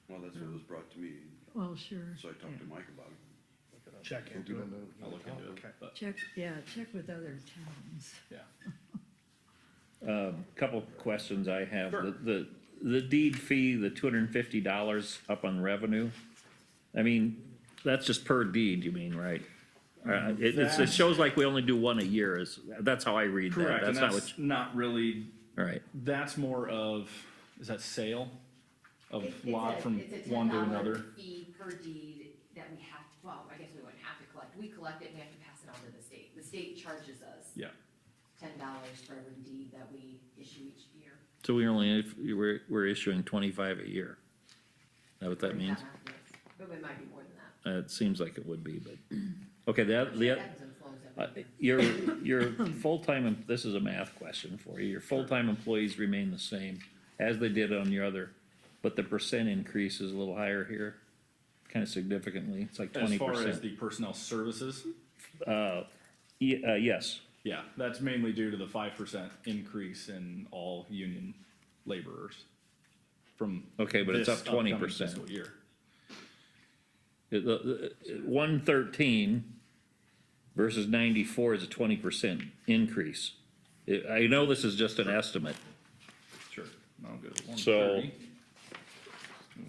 Well, that's what was brought to me, Well, sure. so I talked to yeah. Mike about it. Check into it. I'll look into Okay. it, but, Check, yeah, check with other towns. yeah. couple questions I have. Sure. The deed fee, the $250 up on revenue, I mean, that's just per deed, you mean, right? It shows like we only do one a year, that's how I read that. Correct, and That's not that's what, not really, right. that's more of, is that sale of It's lot a- from it's a one to $10 another? Fee per deed that we have, well, I guess we wouldn't have to collect. We collect it, we have to pass it on to the state. The state charges us Yeah, $10 for every deed that we issue each year. So we're issuing 25 a year. Is that what that means? Yes, but it might be more than that. It seems like it would be, but, okay, It ebbs and flows every year. your full-time, this is a math question for you, your full-time employees remain the same as they did on your other, but the percent increase is a little higher here, kind of significantly, it's like 20%. as far as the personnel services, Yes, yeah, that's mainly due to the 5% increase in all union laborers from. Okay, but it's this up 20%. upcoming fiscal year. 113 versus 94 is a 20% increase. I know this is just an estimate. Sure, I'll go to So- 130.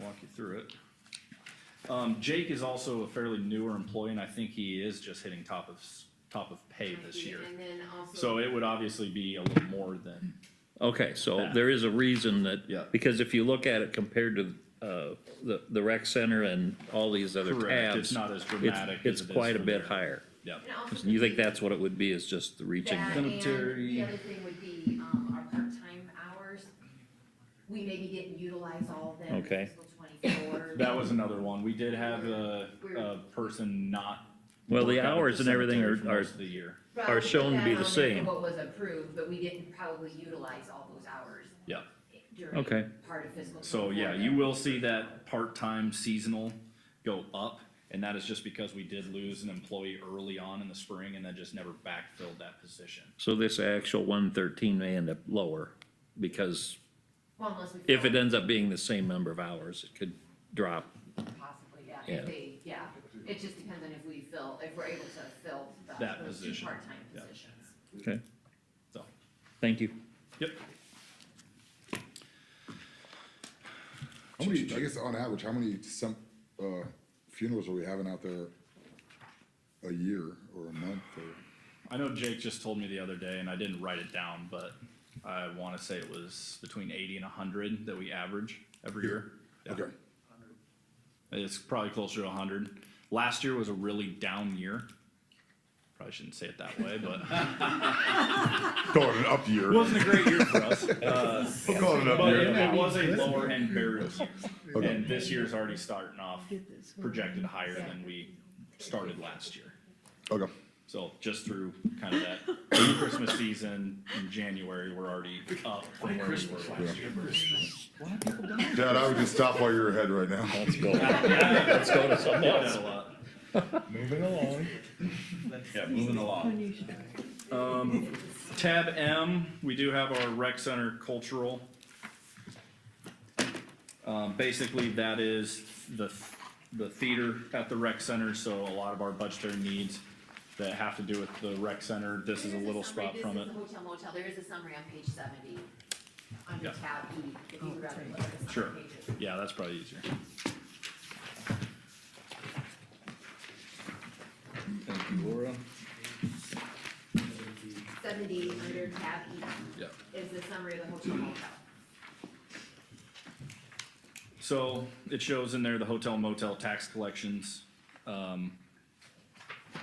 Walk you through it. Jake is also a fairly newer employee, and I think he is just hitting top of pay this year. And then also. So it would obviously be a little more than, Okay, so That. there is a reason that, Yeah. because if you look at it compared to, the rec center and all these other tabs. Correct, it's not as dramatic as It's it is quite a for bit the- higher. yeah. And also You think that's what it would be, is just the reaching? That, the- and Cemetery. the other thing would be, our part-time hours, we maybe didn't utilize all of them in Okay. fiscal '24. That was another one. We did have a person not. Well, the work out at hours and everything cemetery for are most of the year. Well, are we put shown to that be on the there for same. What was approved, but we didn't probably utilize all those hours Yeah. during Okay. part of fiscal So, yeah, 24. you will see that part-time seasonal go up, and that is just because we did lose an employee early on in the spring and then just never backfilled that position. So this actual 113 may end up lower, because Well, unless we. if it fill ends up being the same number of hours, it could drop. Possibly, yeah, Yeah. if they, yeah, it just depends on if we're able to fill That those two position. part-time Yeah. positions. Okay, So, thank you. yep. How many, I guess on average, how many funerals are we having out there a year or a month or? I know Jake just told me the other day, and I didn't write it down, but I wanna say it was between 80 and 100 that we average every year. Yeah. Okay, It's probably closer to 100. Last year was a really down year. Probably shouldn't say it that way, but call it an up year. it wasn't a great year for us. We'll call it an up But year. it was a lower end burial season. Okay. And this year's already starting off projected higher than we started last year. Okay, So just through kind of that Christmas season in January, we're already up from where we were last year. Dad, I would just stop while you're ahead right now. Let's go. Let's go to something Yeah, else. a lot. Moving along. Yeah, moving along. Tab M, we do have our rec center cultural. Basically, that is the theater at the rec center, so a lot of our budgetary needs that have to do with the rec center, this is a little spot from it. This is the hotel motel, there is a summary on page 70, under Yeah. tab E, if you would rather look at the Sure. summary pages. Yeah, that's probably easier. Thank you, Laura. 70 under tab E Yeah. is the summary of the hotel motel. So it shows in there the hotel motel tax collections.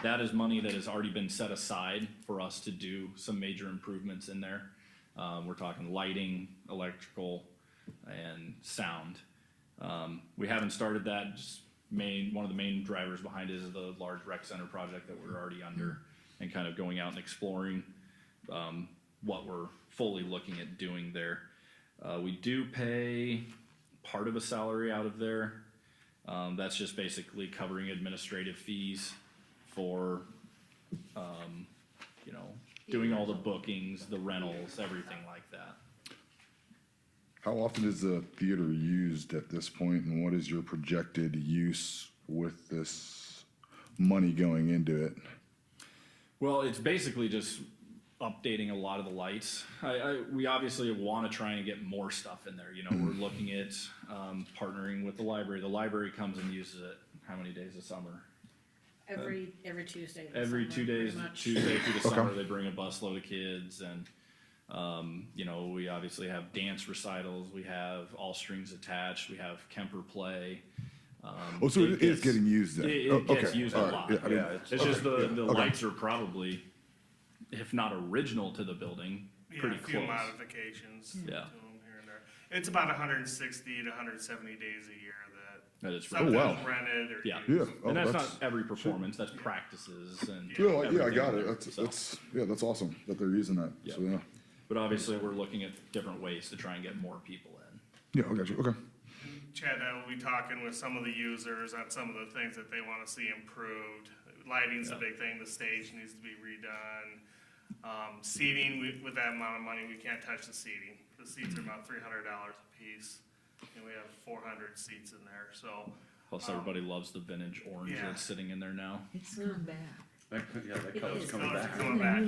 That is money that has already been set aside for us to do some major improvements in there. We're talking lighting, electrical, and sound. We haven't started that, just one of the main drivers behind it is the large rec center project that we're already under and kind of going out and exploring, what we're fully looking at doing there. We do pay part of a salary out of there. That's just basically covering administrative fees for, doing all the bookings, the rentals, everything like that. How often is the theater used at this point, and what is your projected use with this money going into it? Well, it's basically just updating a lot of the lights. We obviously want to try and get more stuff in there. We're looking at partnering with the library. The library comes and uses it how many days a summer? Every Tuesday. this Every summer, 2 days, pretty much. Tuesday through the Okay. summer, they bring a busload of kids and, we obviously have dance recitals, we have all strings attached, we have Kemper play. Oh, so it is gets- getting used then? It Oh, gets okay, used a all right, lot. yeah, I mean, It's just the okay. lights are probably, if not original to the building, Yeah, pretty a few close. modifications to Yeah. them here and there. It's about 160 to 170 days a year That is that wow. something's rented or Yeah. used. Yeah. Oh, And that's that's- not every performance, that's practices and. Yeah, I everything got in it. there, That's, so. that's awesome that they're using that. So, yeah. But obviously, we're looking at different ways to try and get more people in. Yeah, I got you. Okay. Chad and I will be talking with some of the users on some of the things that they wanna see improved. Lighting's a Yeah. big thing, the stage needs to be redone. Seating, with that amount of money, we can't touch the seating. The seats are about $300 a piece, and we have 400 seats in there, so. Plus, everybody loves the vintage orange Yeah. that's sitting in there now. It's come back. That color's coming Colors are back. coming back.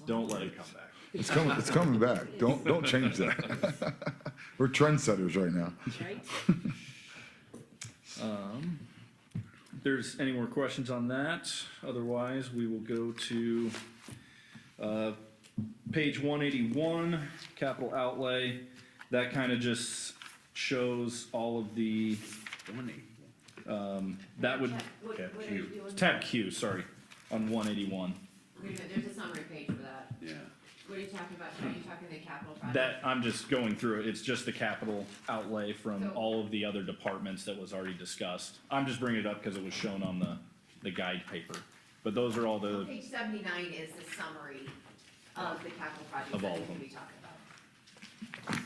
Don't let it come back. It's coming back. Don't change that. We're trendsetters right now. Right? If there's any more questions on that, otherwise, we will go to, page 181, capital outlay. That kind of just shows all of the, that would, What are you doing? tab Q, sorry, on 181. Wait a minute, there's a summary page for that. Yeah. What are you talking about? Are you talking the capital project? That, I'm just going through it, it's just the capital outlay from So- all of the other departments that was already discussed. I'm just bringing it up because it was shown on the guide paper. But those are all the, Page 79 is the summary of the capital projects Of that all we of can them. be talking about.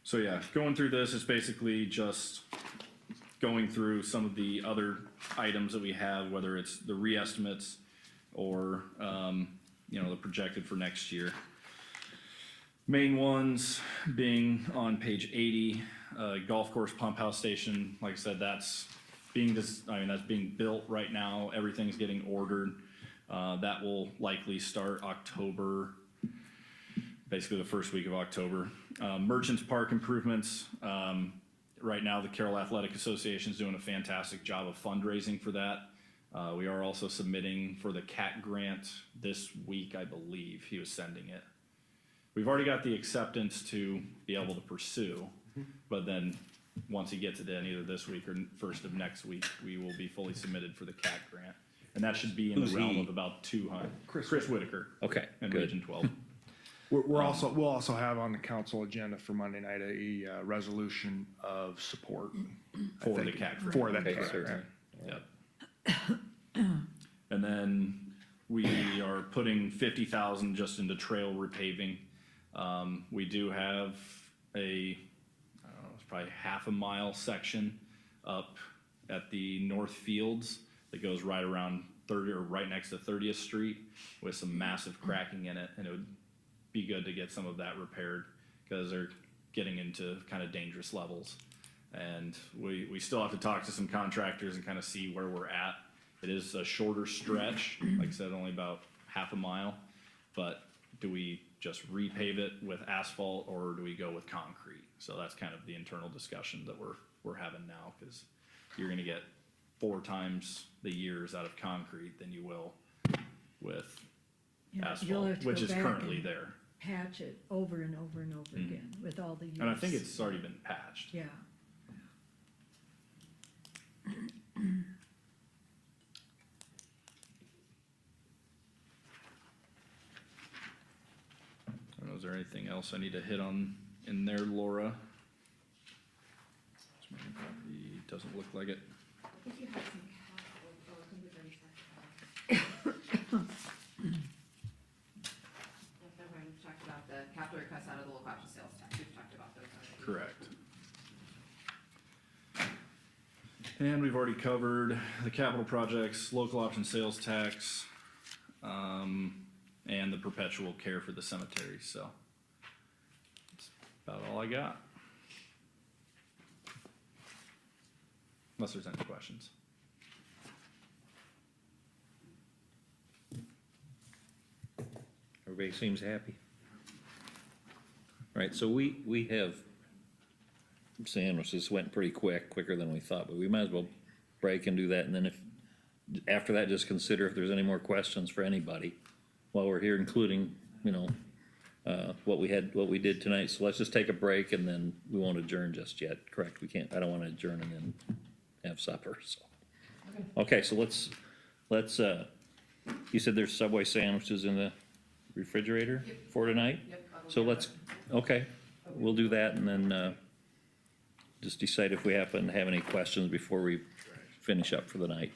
so yeah, going through this is basically just going through some of the other items that we have, whether it's the re-estimates or, the projected for next year. Main ones being on page 80, golf course pump house station, like I said, that's being that's being built right now, everything's getting ordered. That will likely start October, basically the first week of October. Merchants Park improvements, right now the Carroll Athletic Association is doing a fantastic job of fundraising for that. We are also submitting for the CAT grant this week, I believe, he was sending it. We've already got the acceptance to be able to pursue, but then once he gets it in, either this week or first of next week, we will be fully submitted for the CAT grant. And that should be in Who's the realm he? of about 200. Chris Whitaker. Okay, And good. Region 12. We'll also have on the council agenda for Monday night a resolution of support. I For the think, CAT grant. For that Okay, CAT certainly. grant. Yep. And then we are putting 50,000 just into trail repaving. We do have I don't know, it's probably half a mile section up at the North Fields that goes right around right next to 30th Street with some massive cracking in it, and it would be good to get some of that repaired because they're getting into kind of dangerous levels. And we still have to talk to some contractors and kind of see where we're at. It is a shorter stretch, like I said, only about half a mile, but do we just repave it with asphalt or do we go with concrete? So that's kind of the internal discussion that we're having now, because you're gonna get 4 times the years out of concrete than you will with Yeah, you'll asphalt, have to which go is back currently and there. Patch it over and over and over again with all the use. And I think it's already been patched. Yeah. I don't know, is there anything else I need to hit on in there, Laura? This main property doesn't look like it. I think you had some capital, or some we've already talked about. Yep, never mind, we've talked about the capital requests out of the local option sales tax, we've talked about those already. Correct. And we've already covered the capital projects, local option sales tax, and the perpetual care for the cemetery, so. That's about all I got. Unless there's any questions. Everybody seems happy. Right, so we have, sandwiches went pretty quicker than we thought, but we might as well break and do that, and then after that, just consider if there's any more questions for anybody while we're here, including, what we did tonight. So let's just take a break and then we won't adjourn just yet, correct? We can't, I don't wanna adjourn and then have supper, so. Okay, so let's, you said there's Subway sandwiches in the refrigerator for tonight? Yep, I'll go So get let's, okay, we'll do that and then, just decide if we happen to have any questions before we finish up for the night.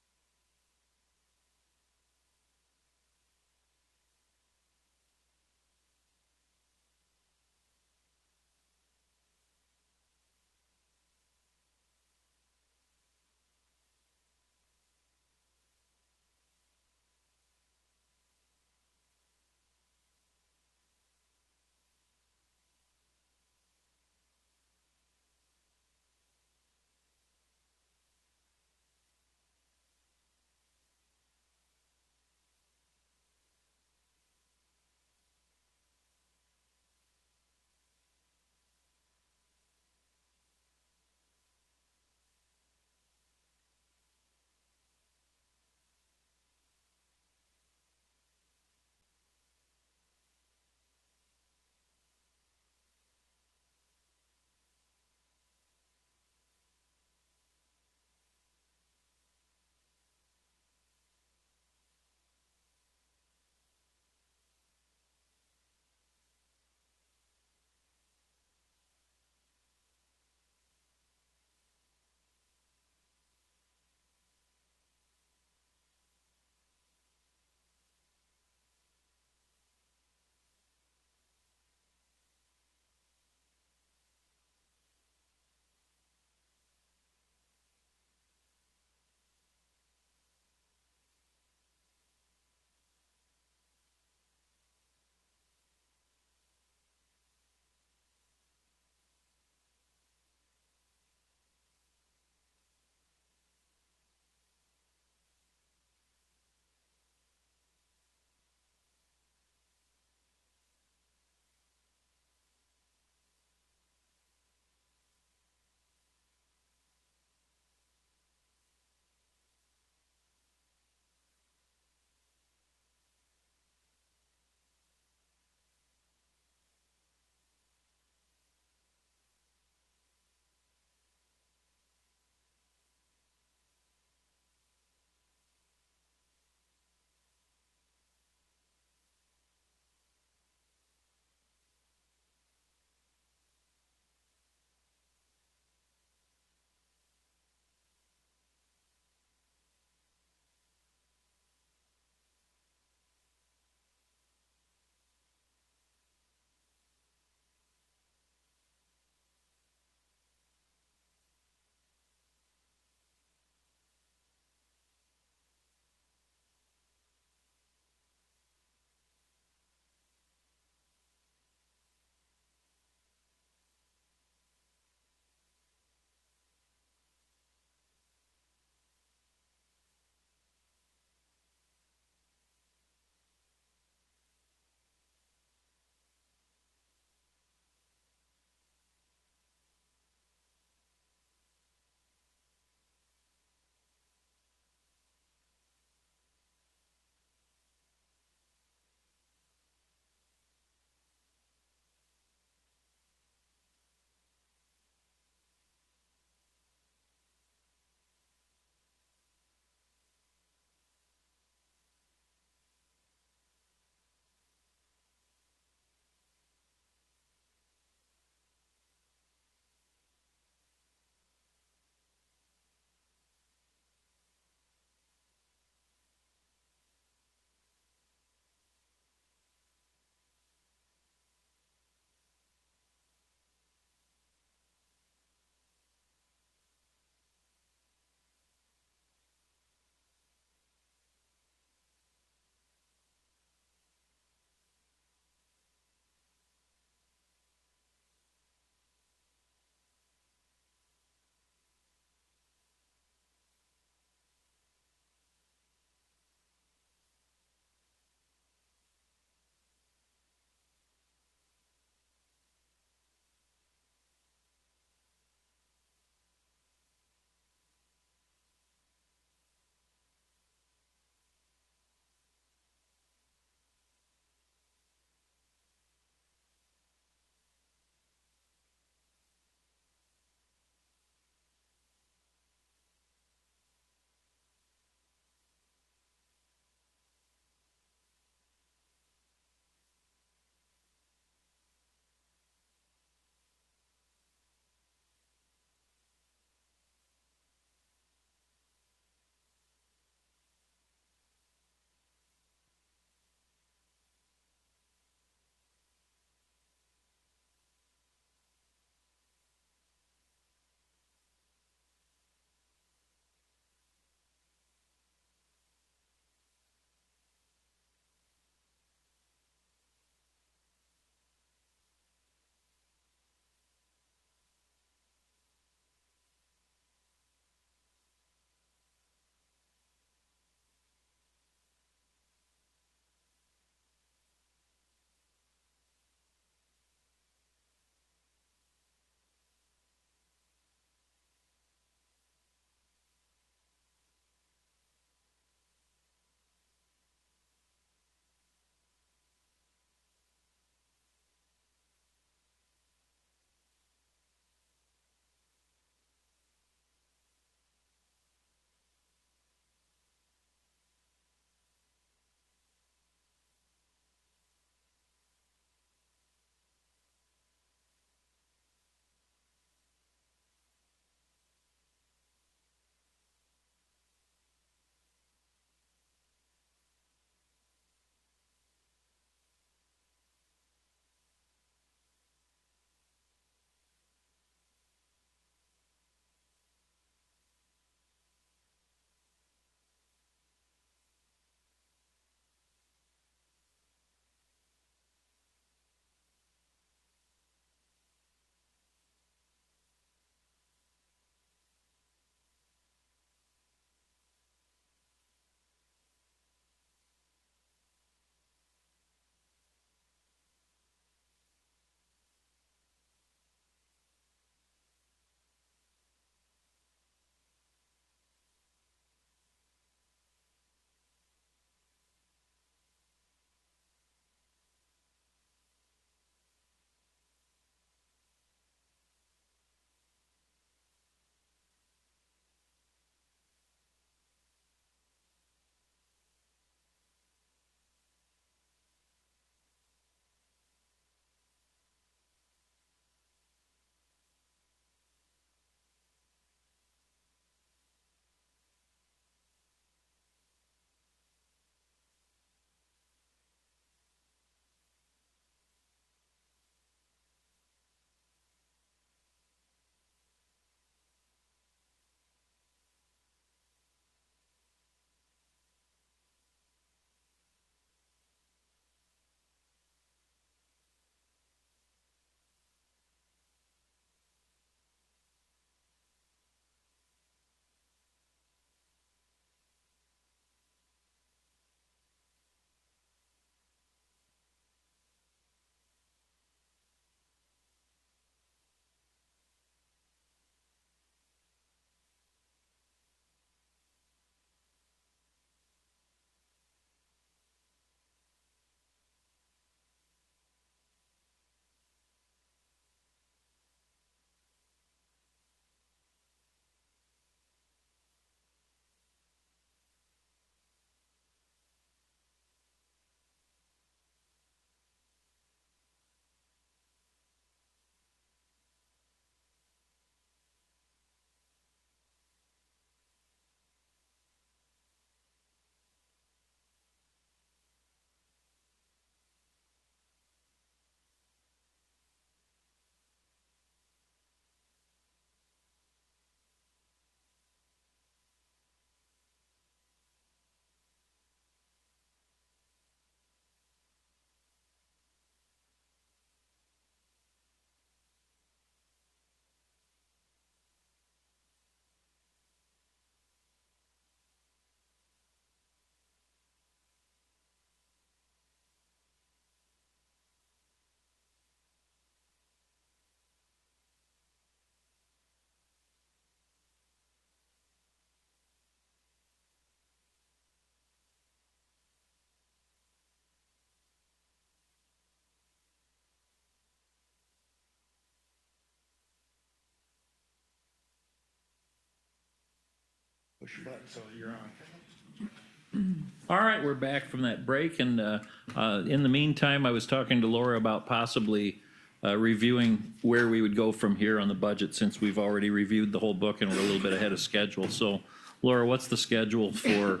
Push your button so you're on. All right, we're back from that break, and in the meantime, I was talking to Laura about possibly reviewing where we would go from here on the budget, since we've already reviewed the whole book and we're a little bit ahead of schedule. So, Laura, what's the schedule for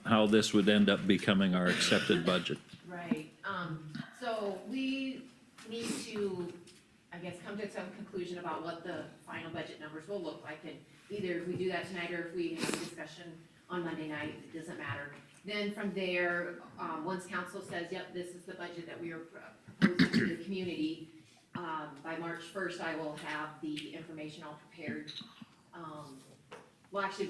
how this would end up becoming our accepted budget? Right, so we need to, I guess, come to some conclusion about what the final budget numbers will look like, and either if we do that tonight or if we have a discussion on Monday night, it doesn't matter. Then from there, once council says, yep, this is the budget that we are proposing to the community, by March first, I will have the information all prepared. Well, actually,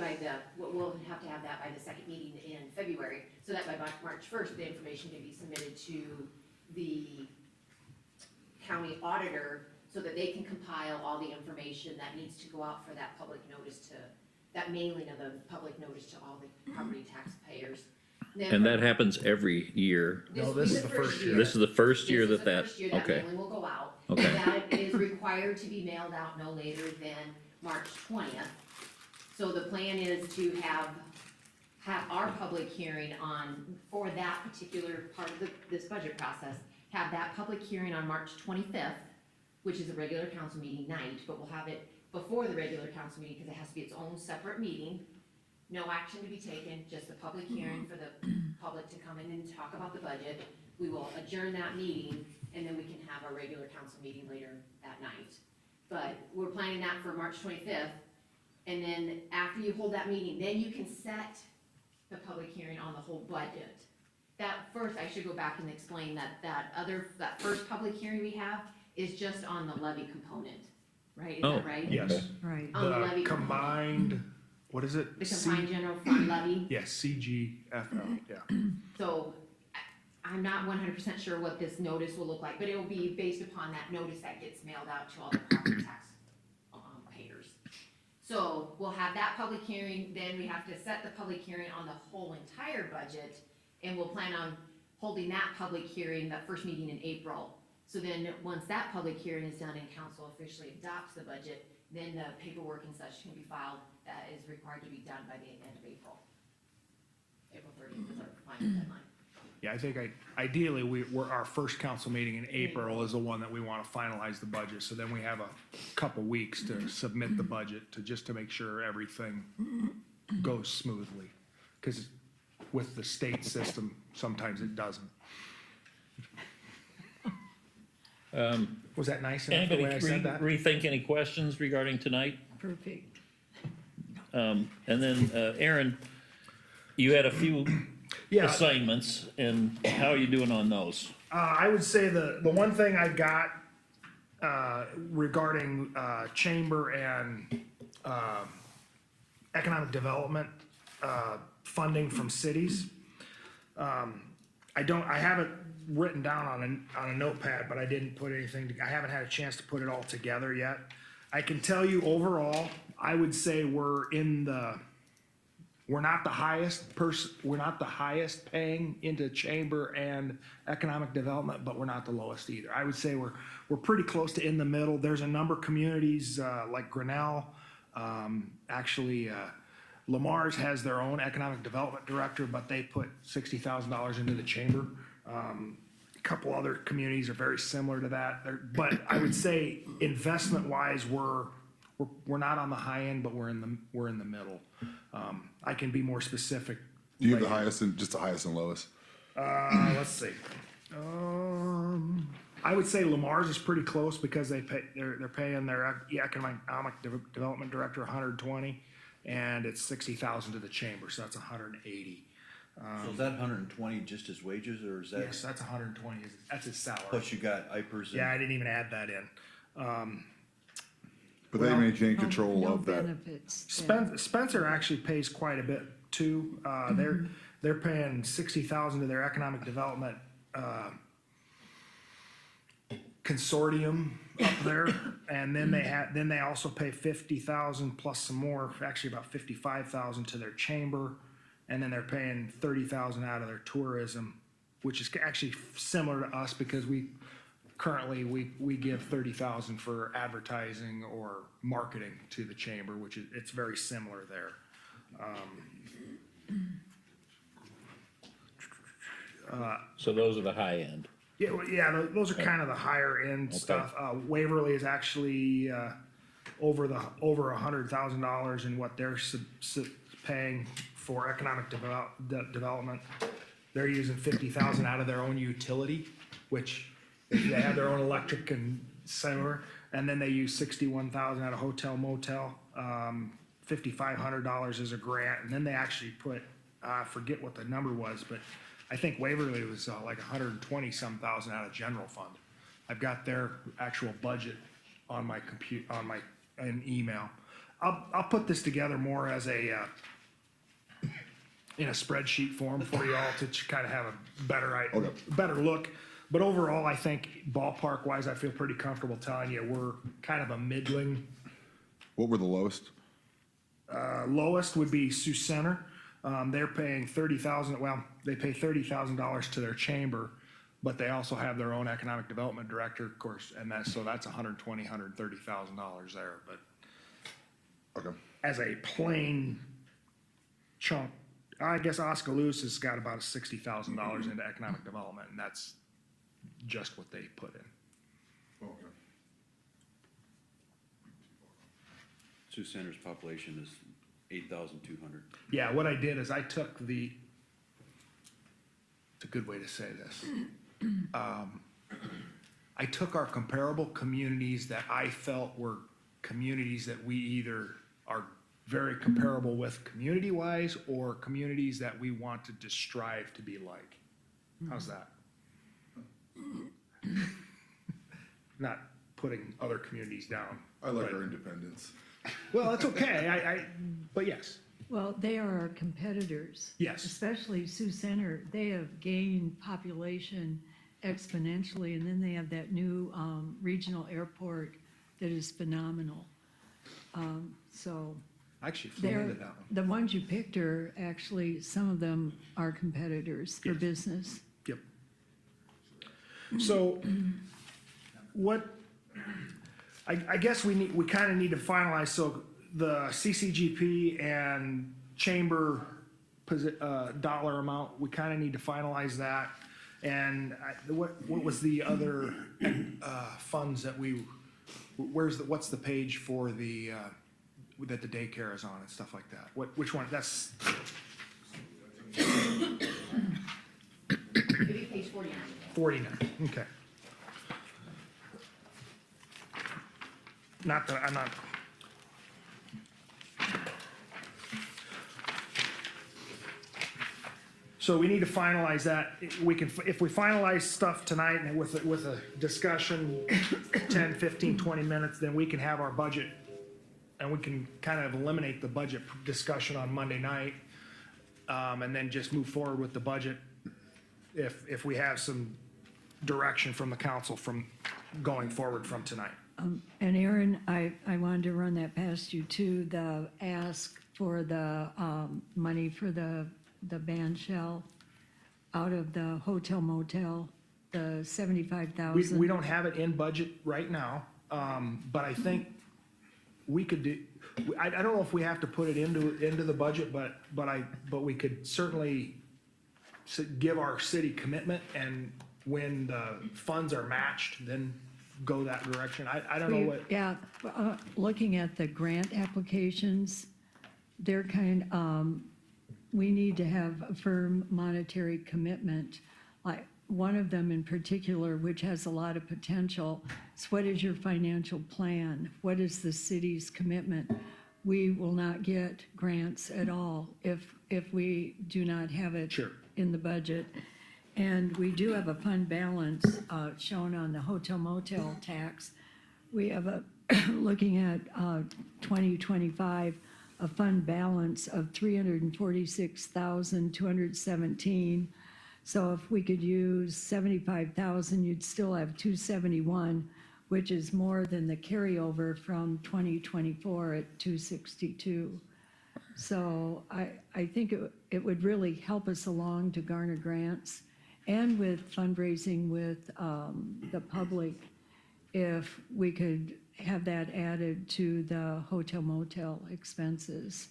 we'll have to have that by the second meeting in February, so that by March first, the information can be submitted to the county auditor, so that they can compile all the information that needs to go out for that public notice that mailing of the public notice to all the property taxpayers. And that happens every year. No, this is the first year. This is the first year This is that the first year that okay. mailing will go out. Okay. That is required to be mailed out no later than March 20th. So the plan is to have our public hearing for that particular part of this budget process, have that public hearing on March 25th, which is a regular council meeting night, but we'll have it before the regular council meeting, because it has to be its own separate meeting. No action to be taken, just a public hearing for the public to come in and talk about the budget. We will adjourn that meeting, and then we can have our regular council meeting later that night. But we're planning that for March 25th, and then after you hold that meeting, then you can set the public hearing on the whole budget. That first, I should go back and explain that first public hearing we have is just on the levy component, right? Is that right? Yes. Right. On the levy The combined, what is it? The combined general fund levy. Yes, CGFL, yeah. So I'm not 100% sure what this notice will look like, but it will be based upon that notice that gets mailed out to all the property tax payers. So we'll have that public hearing, then we have to set the public hearing on the whole entire budget, and we'll plan on holding that public hearing, that first meeting in April. So then, once that public hearing is done and council officially adopts the budget, then the paperwork and such can be filed that is required to be done by the end of April. April 30th is our final deadline. Yeah, I think ideally, our first council meeting in April is the one that we want to finalize the budget. So then we have a couple weeks to submit the budget just to make sure everything goes smoothly. Because with the state system, sometimes it doesn't. Was that nice enough the Anybody way I said that? rethink any questions regarding tonight? Perfect. And then, Aaron, you had a few Yeah. assignments, and how are you doing on those? I would say the one thing I got regarding chamber and economic development funding from cities. I haven't written down on a notepad, but I didn't put anything. I haven't had a chance to put it all together yet. I can tell you overall, I would say we're not the highest paying into chamber and economic development, but we're not the lowest either. I would say we're pretty close to in the middle. There's a number of communities like Grinnell, Lamar's has their own economic development director, but they put $60,000 into the chamber. A couple other communities are very similar to that. But I would say investment wise, we're not on the high end, but we're in the middle. I can be more specific. Do you have the later. highest and just the highest and lowest? Let's see. I would say Lamar's is pretty close because they're paying their economic development director 120, and it's 60,000 to the chamber, so that's 180. So is that 120 just his wages, or is that? Yes, that's 120. That's his salary. Plus you got IPers and. Yeah, I didn't even add that in. But they maintain No- control no of that. benefits. Yeah. Spencer actually pays quite a bit too. They're paying 60,000 to their economic development consortium up there, and then they also pay 50,000 plus some more, actually about 55,000 to their chamber, and then they're paying 30,000 out of their tourism, which is actually similar to us because we give 30,000 for advertising or marketing to the chamber, which is it's very similar there. So those are the high end. Yeah, well, yeah, those are kind of the higher end stuff. Waverly is actually, over $100,000 in what they're paying for economic development. They're using 50,000 out of their own utility, which they have their own electric and sewer, and then they use 61,000 out of hotel motel. $5,500 is a grant, and then they actually put, I forget what the number was, but I think Waverly was like 120-some thousand out of general fund. I've got their actual budget on my an email. I'll put this together more as a, in a spreadsheet form for you all to kind of have a better look. But overall, I think ballpark wise, I feel pretty comfortable telling you we're kind of a middling. What were the lowest? Lowest would be Sioux Center. They're paying they pay $30,000 to their chamber, but they also have their own economic development director, of course, and that's $130,000 there, but Okay. as a plain chunk, I guess Oskaloosa has got about $60,000 into economic development, and that's just what they put in. Okay. Sioux Center's population is 8,200. Yeah, what I did is I took it's a good way to say this. I took our comparable communities that I felt were communities that we either are very comparable with community-wise or communities that we wanted to strive to be like. How's that? Not putting other communities down. I like but- our independence. Well, it's okay, but yes. Well, they are our competitors. Yes. Especially Sioux Center, they have gained population exponentially, and then they have that new regional airport that is phenomenal. So I actually flew they're, into that one. the ones you picked are actually, some of them are competitors for Yes. business. Yep. So, I guess we kind of need to finalize, so the CCGP and chamber dollar amount, we kind of need to finalize that. And what was the other funds that what's the page for the, that the daycare is on and stuff like that? Which one, that's, Maybe page 49. 49, okay. Not that, I'm not. So we need to finalize that. We can, if we finalize stuff tonight and with a discussion, 10, 15, 20 minutes, then we can have our budget and we can kind of eliminate the budget discussion on Monday night. And then just move forward with the budget if we have some direction from the council from going forward from tonight. And Aaron, I wanted to run that past you too, the ask for the money for the band shell out of the hotel motel, the 75,000. We don't have it in budget right now, but I think we could do, I don't know if we have to put it into the budget, but we could certainly give our city commitment, and when the funds are matched, then go that direction. I don't know what. Yeah, looking at the grant applications, they're we need to have a firm monetary commitment. Like one of them in particular, which has a lot of potential, is what is your financial plan? What is the city's commitment? We will not get grants at all if we do not have it in the budget. And we do have a fund balance shown on the hotel motel tax. We have looking at 2025, a fund balance of $346,217. So if we could use 75,000, you'd still have 271, which is more than the carryover from 2024 at 262. So I think it would really help us along to garner grants and with fundraising with the public if we could have that added to the hotel motel expenses.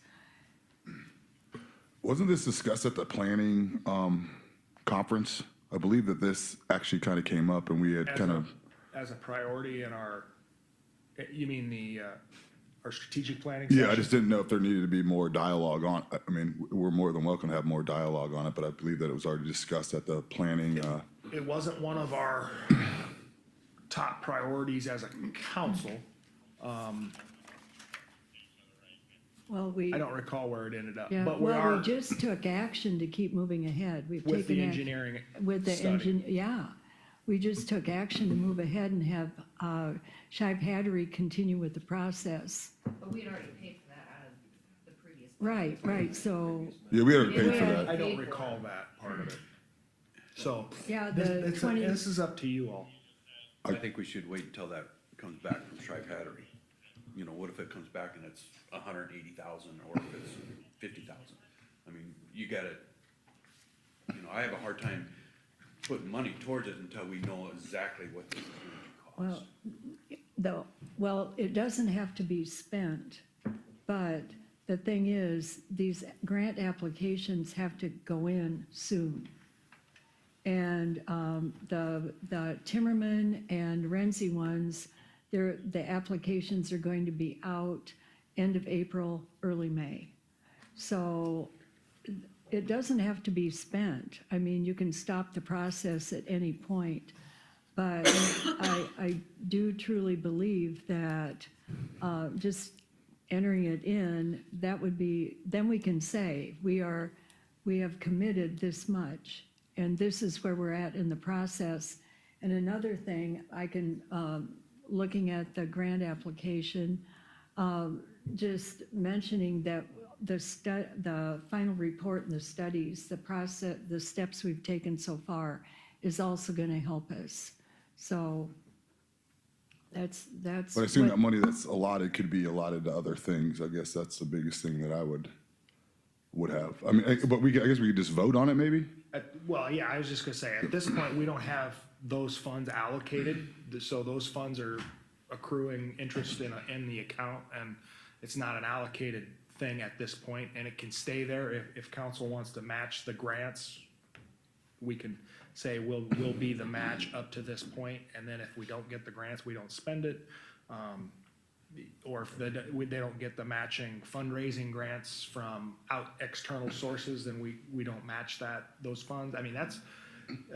Wasn't this discussed at the planning, conference? I believe that this actually kind of came up and we had kind of, As a priority in our, you mean our strategic planning yeah, I session? just didn't know if there needed to be more dialogue on, I mean, we're more than welcome to have more dialogue on it, but I believe that it was already discussed at the planning, It wasn't one of our top priorities as a council. Well, we, I don't recall where it ended up, yeah, but we well, are we just took action to keep moving ahead. We've with taken the action. engineering With the study. engine, yeah. We just took action to move ahead and have Shive Hattery continue with the process. But we had already paid for that out of the previous. Right, so, yeah, we already paid for Yeah. that. I don't recall that part of it. So, yeah, this, the 20, this is up to you all. I think we should wait until that comes back from Shive Hattery. You know, what if it comes back and it's 180,000 or if it's 50,000? I mean, you gotta, you know, I have a hard time putting money towards it until we know exactly what this is going to cost. well, it doesn't have to be spent, but the thing is, these grant applications have to go in soon. And the Timmerman and Renzi ones, the applications are going to be out end of April, early May. So it doesn't have to be spent. I mean, you can stop the process at any point. But I do truly believe that just entering it in, that would be, then we can say, we have committed this much, and this is where we're at in the process. And another thing, I can, looking at the grant application, just mentioning that the final report and the studies, the process, the steps we've taken so far is also gonna help us. So that's. But I assume that money that's allotted could be allotted to other things. I guess that's the biggest thing that I would have. I mean, but I guess we could just vote on it maybe? Well, yeah, I was just gonna say, at this point, we don't have those funds allocated, so those funds are accruing interest in the account, and it's not an allocated thing at this point, and it can stay there. If council wants to match the grants, we can say we'll be the match up to this point, and then if we don't get the grants, we don't spend it. Or if they don't get the matching fundraising grants from external sources, then we don't match those funds. I mean, that's,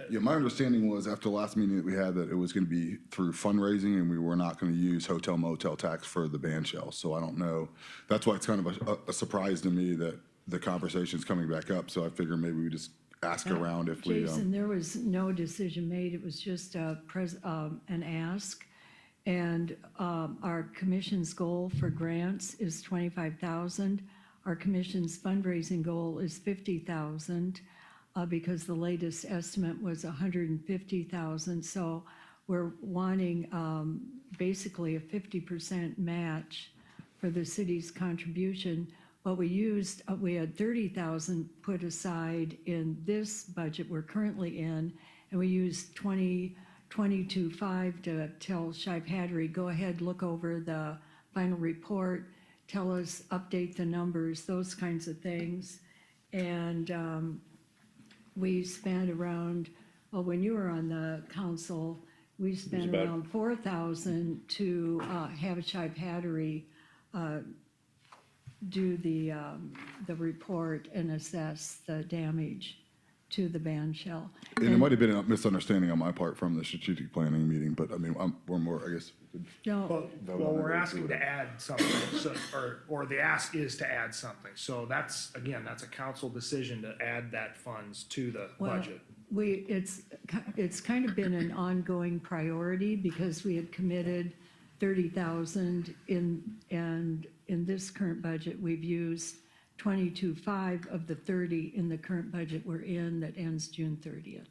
Yeah, my understanding was after the last meeting that we had that it was gonna be through fundraising and we were not gonna use hotel motel tax for the band shell. So I don't know. That's why it's kind of a surprise to me that the conversation's coming back up. So I figure maybe we just ask around if we, Jason, there was no decision made. It was just an ask. And our commission's goal for grants is 25,000. Our commission's fundraising goal is 50,000 because the latest estimate was 150,000. So we're wanting basically a 50% match for the city's contribution. What we used, we had 30,000 put aside in this budget we're currently in, and we used 22.5 to tell Shive Hattery, go ahead, look over the final report, tell us, update the numbers, those kinds of things. And we spent around, well, when you were on the council, we spent about- around 4,000 to have Shive Hattery do the report and assess the damage to the band shell. and it might have been a misunderstanding on my part from the strategic planning meeting, but I mean, we're more, I guess. No, well, we're asking to add something, so, or the ask is to add something. So that's a council decision to add that funds to the well, budget. it's kind of been an ongoing priority because we had committed 30,000 and in this current budget, we've used 22.5 of the 30 in the current budget we're in that ends June 30th.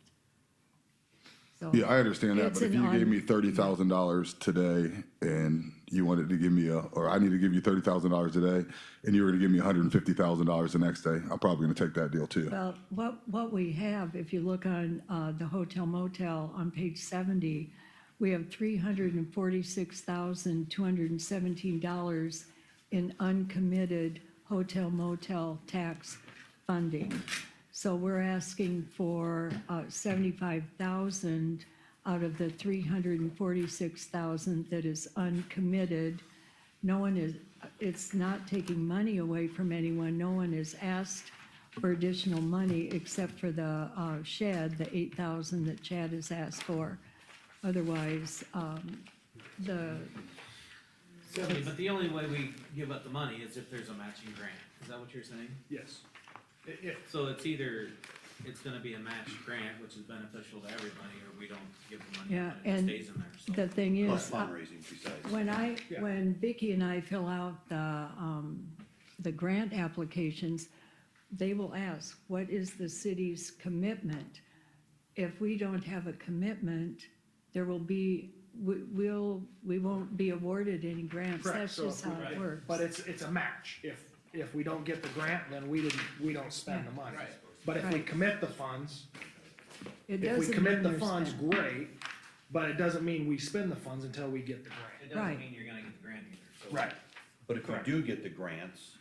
So Yeah, I understand that, it's but if an you gave me $30,000 today and you wanted to give me or I need to give you $30,000 today and you were to give me $150,000 the next day, I'm probably gonna take that deal too. Well, what we have, if you look on the hotel motel on page 70, we have $346,217 in uncommitted hotel motel tax funding. So we're asking for 75,000 out of the 346,000 that is uncommitted. No one is, it's not taking money away from anyone. No one has asked for additional money except for the shed, the 8,000 that Chad has asked for. Otherwise, the, But the only way we give up the money is if there's a matching grant, is that what you're saying? Yes. So it's either, it's gonna be a matched grant, which is beneficial to everybody, or we don't give the money Yeah, up and it and stays in there, so. the thing Plus is, fundraising besides. when Vicki and I fill out the grant applications, they will ask, what is the city's commitment? If we don't have a commitment, there will be, we won't be awarded any grants. Correct. That's So just if how we- it works. But it's a match. If we don't get the grant, then we don't spend the money. But if we Right. commit the funds, It if we doesn't commit mean the you're funds, spending. great, but it doesn't mean we spend the funds until we get the grant. It Right. doesn't mean you're gonna get the grant either, so. Right. But if we Correct. do get the grants,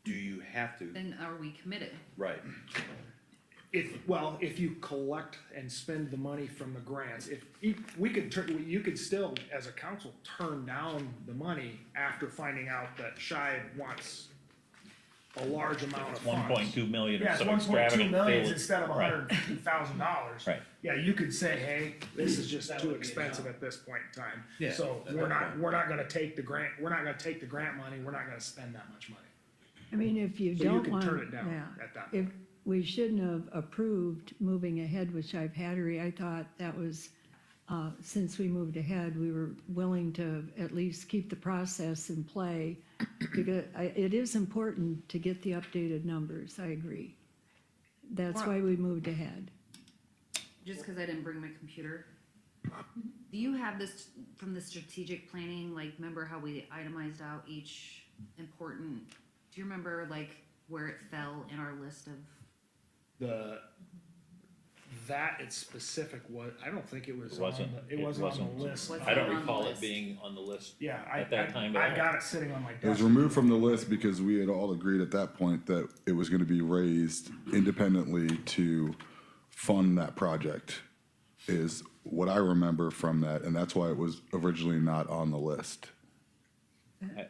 do you have to? Then are we committed? Right. If you collect and spend the money from the grants, we could you could still, as a council, turn down the money after finding out that Shive wants a large amount of funds. 1.2 million Yeah, or it's some 1.2 extravagant million bill. instead of $150,000. Right. Yeah, you could say, hey, this is just too expensive at this point in time. Yeah, So at we're that not gonna take the grant, we're not gonna take the grant money, we're not gonna spend that much money. I mean, if you So you don't can want, turn it down yeah. at that If point. we shouldn't have approved moving ahead with Shive Hattery, I thought that was, since we moved ahead, we were willing to at least keep the process in play. Because it is important to get the updated numbers, I agree. That's why we moved ahead. Just cause I didn't bring my computer. Do you have this from the strategic planning, like, remember how we itemized out each important, do you remember like where it fell in our list of? That it's specific was, I don't think it was It on wasn't. it wasn't on the list. Wasn't I don't on the recall it list. being on the list. Yeah, at that time I at all. got it sitting on my desk. It was removed from the list because we had all agreed at that point that it was gonna be raised independently to fund that project, is what I remember from that, and that's why it was originally not on the list.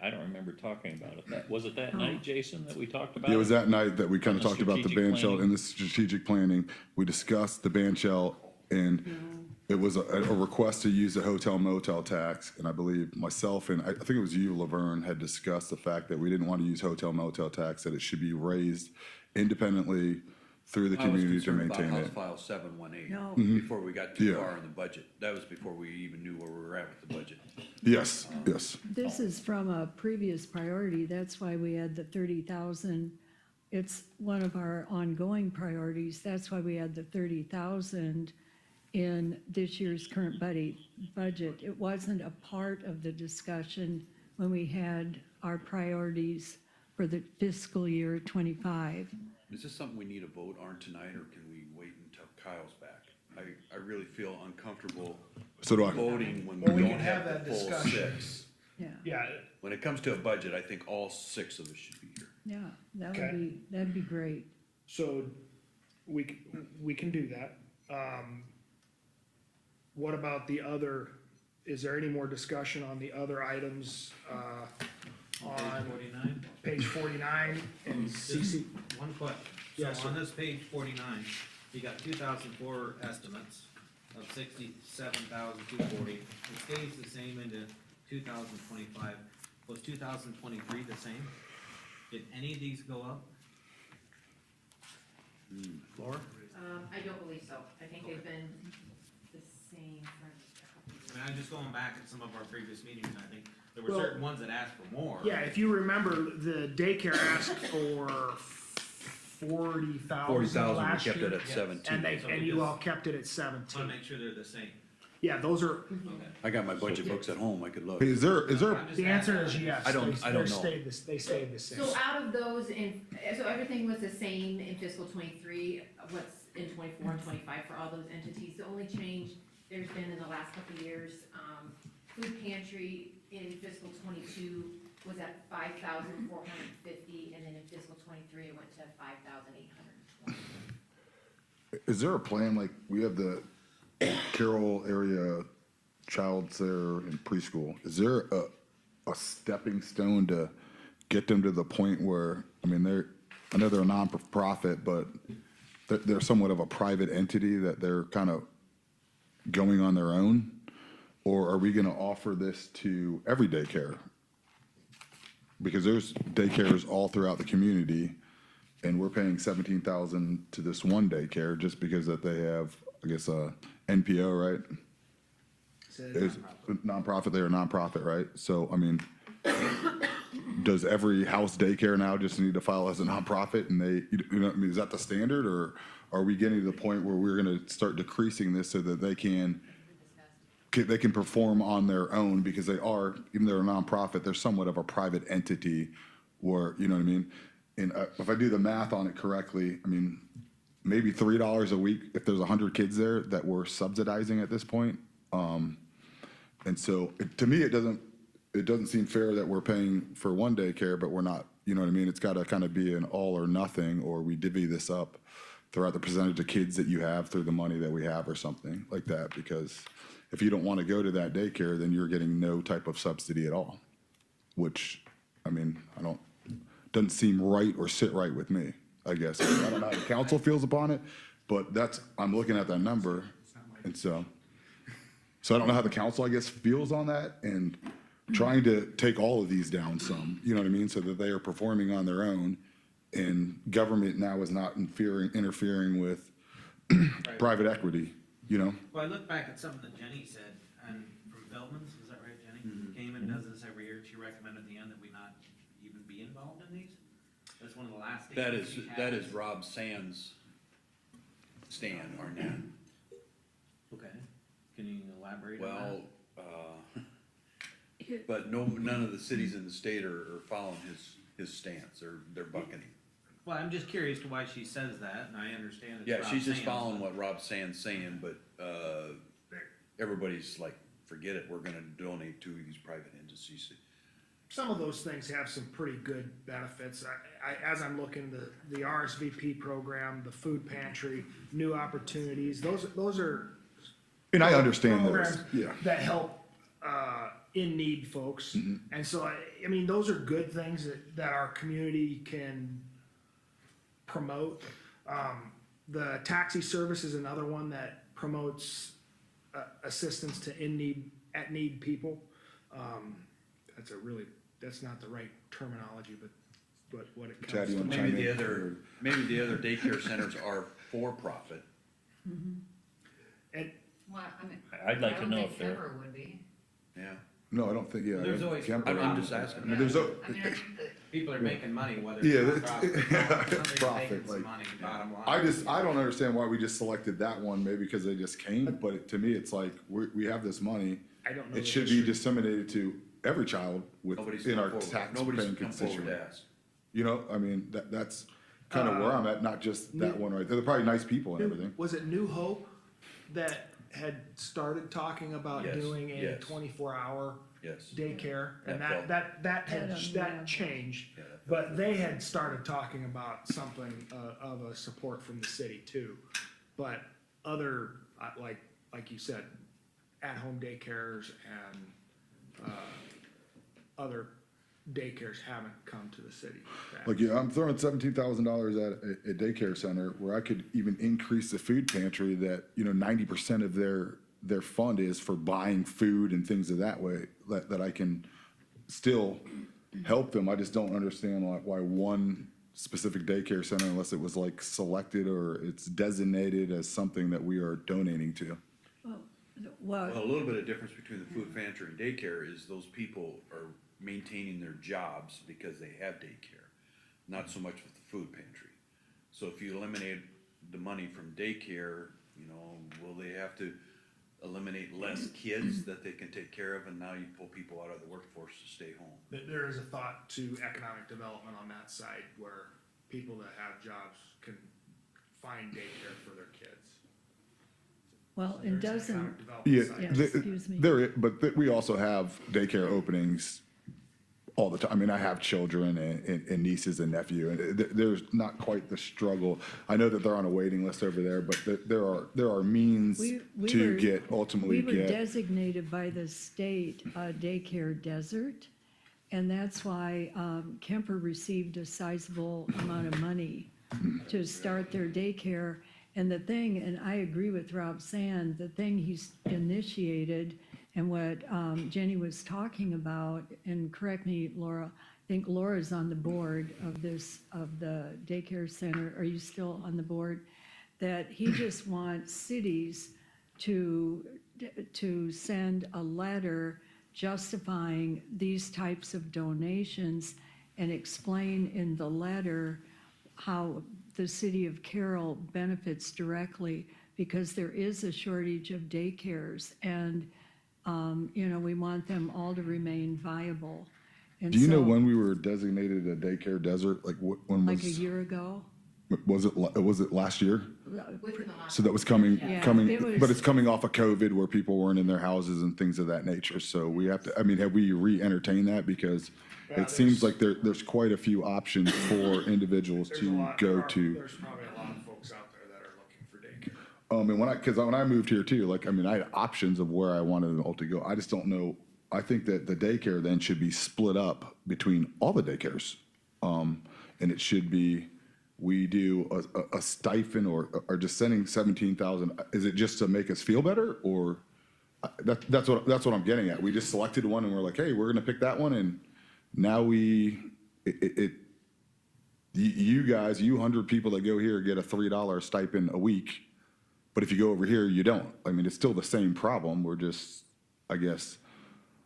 I don't remember talking about it. Was it that night, Jason, that we talked about It was it? that night that we kind of the talked about the strategic band shell planning? and the strategic planning. We discussed the band shell, and it was a request to use the hotel motel tax. And I believe myself and I think it was you, Laverne, had discussed the fact that we didn't want to use hotel motel tax, that it should be raised independently through the community to maintain House it. File 718. No. Before we got too Yeah. far in the budget. That was before we even knew where we were at with the budget. Yes, yes. This is from a previous priority, that's why we had the 30,000. It's one of our ongoing priorities, that's why we had the 30,000 in this year's current budget. It wasn't a part of the discussion when we had our priorities for the fiscal year '25. Is this something we need to vote on tonight, or can we wait until Kyle's back? I really feel uncomfortable So do I. voting when we Well, we don't can have have the that full discussion. 6. Yeah, Yeah, When it comes to a budget, I think all 6 of us should be here. yeah, Okay. that'd be great. so we can do that. What about the other, is there any more discussion on the other items, on Page 49? page 49 and CC? One question. Yes, So on sir. this page 49, you got 2004 estimates of 67,240. It stays the same into 2025. Was 2023 the same? Did any of these go up? Laura? I don't believe so. I think they've been the same for a couple of years. I mean, I'm just going back at some of our previous meetings, and I think there were Well, certain ones that asked for more. Yeah, if you remember, the daycare asked for 40,000 40,000, we last kept it year. at 17. And you all kept it at I 17. want to make sure they're the same. Yeah, those are, Okay. I got my budget books at home, I could look. Hey, is there, I'm just the answer is asking. yes. I don't know. They stayed the same. So out of those, so everything was the same in fiscal '23, what's in '24 and '25 for all those entities. The only change there's been in the last couple of years, food pantry in fiscal '22 was at 5,450, and then in fiscal '23, it went to 5,820. Is there a plan, like, we have the Carroll area child care and preschool, is there a stepping stone to get them to the point where, I mean, I know they're a non-profit, but they're somewhat of a private entity that they're kind of going on their own? Or are we gonna offer this to every daycare? Because there's daycares all throughout the community, and we're paying $17,000 to this one daycare just because that they have, I guess, a NPO, right? Is nonprofit, they're a nonprofit, right? So, I mean, does every house daycare now just need to file as a nonprofit and they, you know, I mean, is that the standard, or are we getting to the point where we're gonna start decreasing this so that they can perform on their own, because they are, even though they're a nonprofit, they're somewhat of a private entity where, you know what I mean? And if I do the math on it correctly, I mean, maybe $3 a week if there's 100 kids there that we're subsidizing at this point. And so to me, it doesn't seem fair that we're paying for one daycare, but we're not, you know what I mean? It's gotta kind of be an all or nothing, or we divvy this up throughout the percentage of kids that you have through the money that we have or something like that, because if you don't want to go to that daycare, then you're getting no type of subsidy at all, which, I mean, doesn't seem right or sit right with me, I guess. I don't know how the council feels upon it, but I'm looking at that number, and so I don't know how the council, I guess, feels on that, and trying to take all of these down some, you know what I mean, so that they are performing on their own, and government now is not interfering with private equity, you know? Well, I look back at something that Jenny said, and from Feldman's, is that right, Jenny? Came and does this every year, she recommended at the end that we not even be involved in these? That's one of the last things. That is Rob Sands' stand, Arnett. Okay, can you elaborate on that? Well, but none of the cities in the state are following his stance, they're bucking him. Well, I'm just curious to why she says that, and I understand it's Yeah, Rob she's just Sands, following but- what Rob Sands saying, but, everybody's like, forget it, we're gonna donate to these private entities. Some of those things have some pretty good benefits. As I'm looking, the RSVP program, the food pantry, new opportunities, those are And I understand those, programs yeah. that help, in need folks. And so, I mean, those are good things that our community can promote. The taxi service is another one that promotes, assistance to at need people. That's not the right terminology, but what it Chad, comes you to. wanna Maybe chime in? maybe the other daycare centers are for profit. And Well, I mean. I'd like I to don't know think if they're- Kemper would be. Yeah, No, I don't think, yeah. There's always- Kemper- I'm just asking. I mean, there's I mean, I think that. People are making money, whether Yeah, it's it's- nonprofit or yeah, not. it's Somebody's profit, making some like- money, bottom line. I don't understand why we just selected that one, maybe because they just came, but to me, it's like, we have this money. I don't know It the should be history. disseminated to every child nobody's in come our forward, tax nobody's paying come forward constituent. to ask. You know, I mean, that's kind of where I'm at, not just that one right there. They're probably nice people and everything. Was it New Hope that had started talking about Yes, doing a yes. 24-hour Yes. daycare? And Yeah, that changed, Yeah, that but they had started talking about something of a support from the city too. But other, like you said, at-home daycares and other daycares haven't come to the city. with that. Like, yeah, I'm throwing $17,000 at a daycare center where I could even increase the food pantry that, 90% of their fund is for buying food and things of that way, that I can still help them. I just don't understand why one specific daycare center, unless it was like selected or it's designated as something that we are donating to. Well, Well, a little bit of difference between the food pantry and daycare is those people are maintaining their jobs because they have daycare, not so much with the food pantry. So if you eliminate the money from daycare, will they have to eliminate less kids that they can take care of, and now you pull people out of the workforce to stay home? There is a thought to economic development on that side where people that have jobs can find daycare for their kids. well, There's it an doesn't, economic development Yeah, side. Yeah, excuse me. but we also have daycare openings all the time. I mean, I have children and nieces and nephew, and there's not quite the struggle. I know that they're on a waiting list over there, but there are means We to were- ultimately We were get. designated by the state a daycare desert, and that's why Kemper received a sizable amount of money to start their daycare. And the thing, and I agree with Rob Sand, the thing he's initiated and what Jenny was talking about, and correct me, Laura, I think Laura's on the board of the daycare center. Are you still on the board? That he just wants cities to send a letter justifying these types of donations and explain in the letter how the city of Carroll benefits directly, because there is a shortage of daycares, and, we want them all to remain viable. And Do you know so, when we were designated a daycare desert? Like when like a was, year ago? was it last year? Within the last. So that was coming, Yeah, it was- but it's coming off of COVID where people weren't in their houses and things of that nature. So we have to, I mean, have we re-entertained that? Because Yeah, it seems there's- like there's quite a few options for individuals There's a to lot- go there are- to. There's probably a lot of folks out there that are looking for daycare. And when I moved here too, like, I mean, I had options of where I wanted them all to go. I just don't know. I think that the daycare then should be split up between all the daycares. And it should be, we do a stipend or just sending 17,000. Is it just to make us feel better, or that's what I'm getting at. We just selected one and we're like, hey, we're gonna pick that one, and now you guys, you 100 people that go here get a $3 stipend a week. But if you go over here, you don't. I mean, it's still the same problem. We're just, I guess,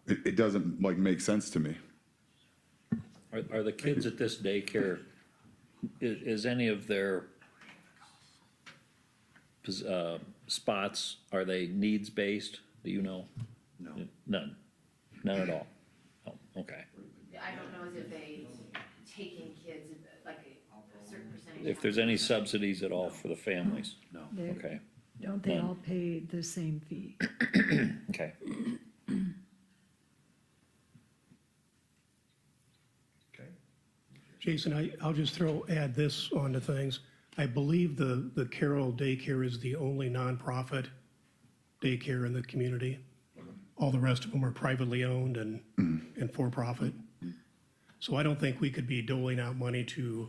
it doesn't like make sense to me. Are the kids at this daycare, is any of their spots, are they needs-based? Do you know? No. None at all? Oh, okay. I don't know as if they take in kids, like a certain percentage. If there's any subsidies at all for the families? No. They- Okay, Don't they None. all pay the same fee? okay. Jason, I'll just add this onto things. I believe the Carroll Daycare is the only nonprofit daycare in the community. All the rest of them are privately owned and for-profit. So I don't think we could be doling out money to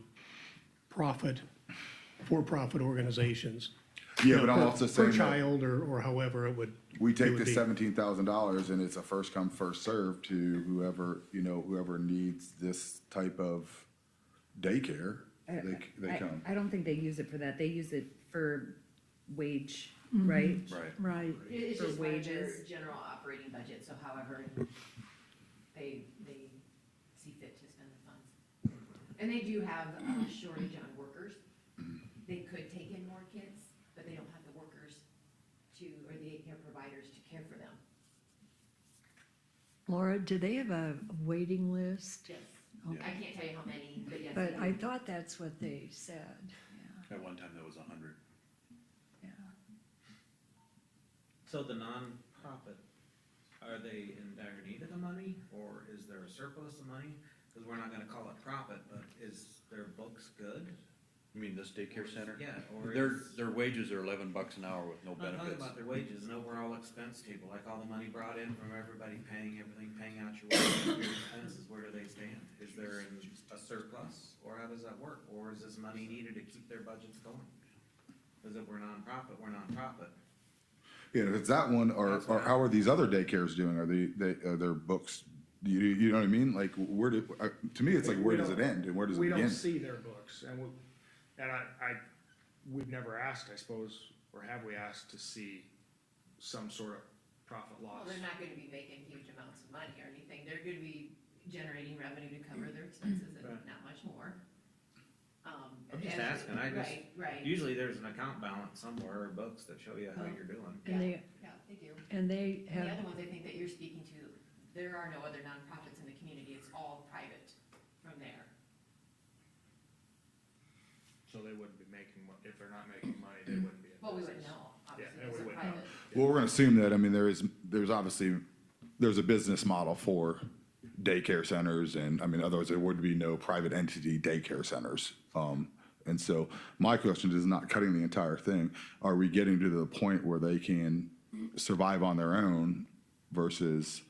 for-profit organizations. Yeah, but I'm also Per saying that child or however it would. we it take would the be. $17,000 and it's a first come, first served to whoever needs this type of daycare, they come. I don't think they use it for that. They use it for wage, right? Right. Right. It's For just part of their wages. general operating budget, so however they see fit to spend the funds. And they do have a shortage on workers. They could take in more kids, but they don't have the workers or the daycare providers to care for them. Laura, do they have a waiting list? Yes. Okay. I can't tell you how many, but yes. But they I do. thought that's what they said, At one time, that was 100. yeah. So the nonprofit, are they in dire need of the money, or is there a surplus of money? Cause we're not gonna call it profit, but is their books good? You mean this daycare center? Yeah, or Their wages are $11 an hour with no I'm not talking benefits. about their wages, an overall expense table, like all the money brought in from everybody paying everything, paying out your wages, your expenses, where do they stand? Is there a surplus, or how does that work? Or is this money needed to keep their budgets going? Cause if we're nonprofit, we're nonprofit. Yeah, if it's that one, or how are these other daycares doing? Are their books, you know what I mean? Like, to me, it's like, where does it end and where does it We begin? don't see their books, and we've never asked, I suppose, or have we asked to see some sort of profit Well, loss? they're not gonna be making huge amounts of money or anything. They're gonna be generating revenue to cover their expenses and Right. not much more. I'm just and- asking, Right. Usually there's an account balance somewhere or books that show you how Well, you're doing. And they, Yeah, they do. and they And the have, other ones I think that you're speaking to, there are no other nonprofits in the community. It's all private from there. So they wouldn't be making, if they're not making money, they wouldn't be in Well, we business. wouldn't know, Yeah, obviously, and it's we a wouldn't know. private. Well, we're gonna assume that, I mean, there's obviously, there's a business model for daycare centers, and, I mean, otherwise there would be no private entity daycare centers. And so my question is not cutting the entire thing. Are we getting to the point where they can survive on their own versus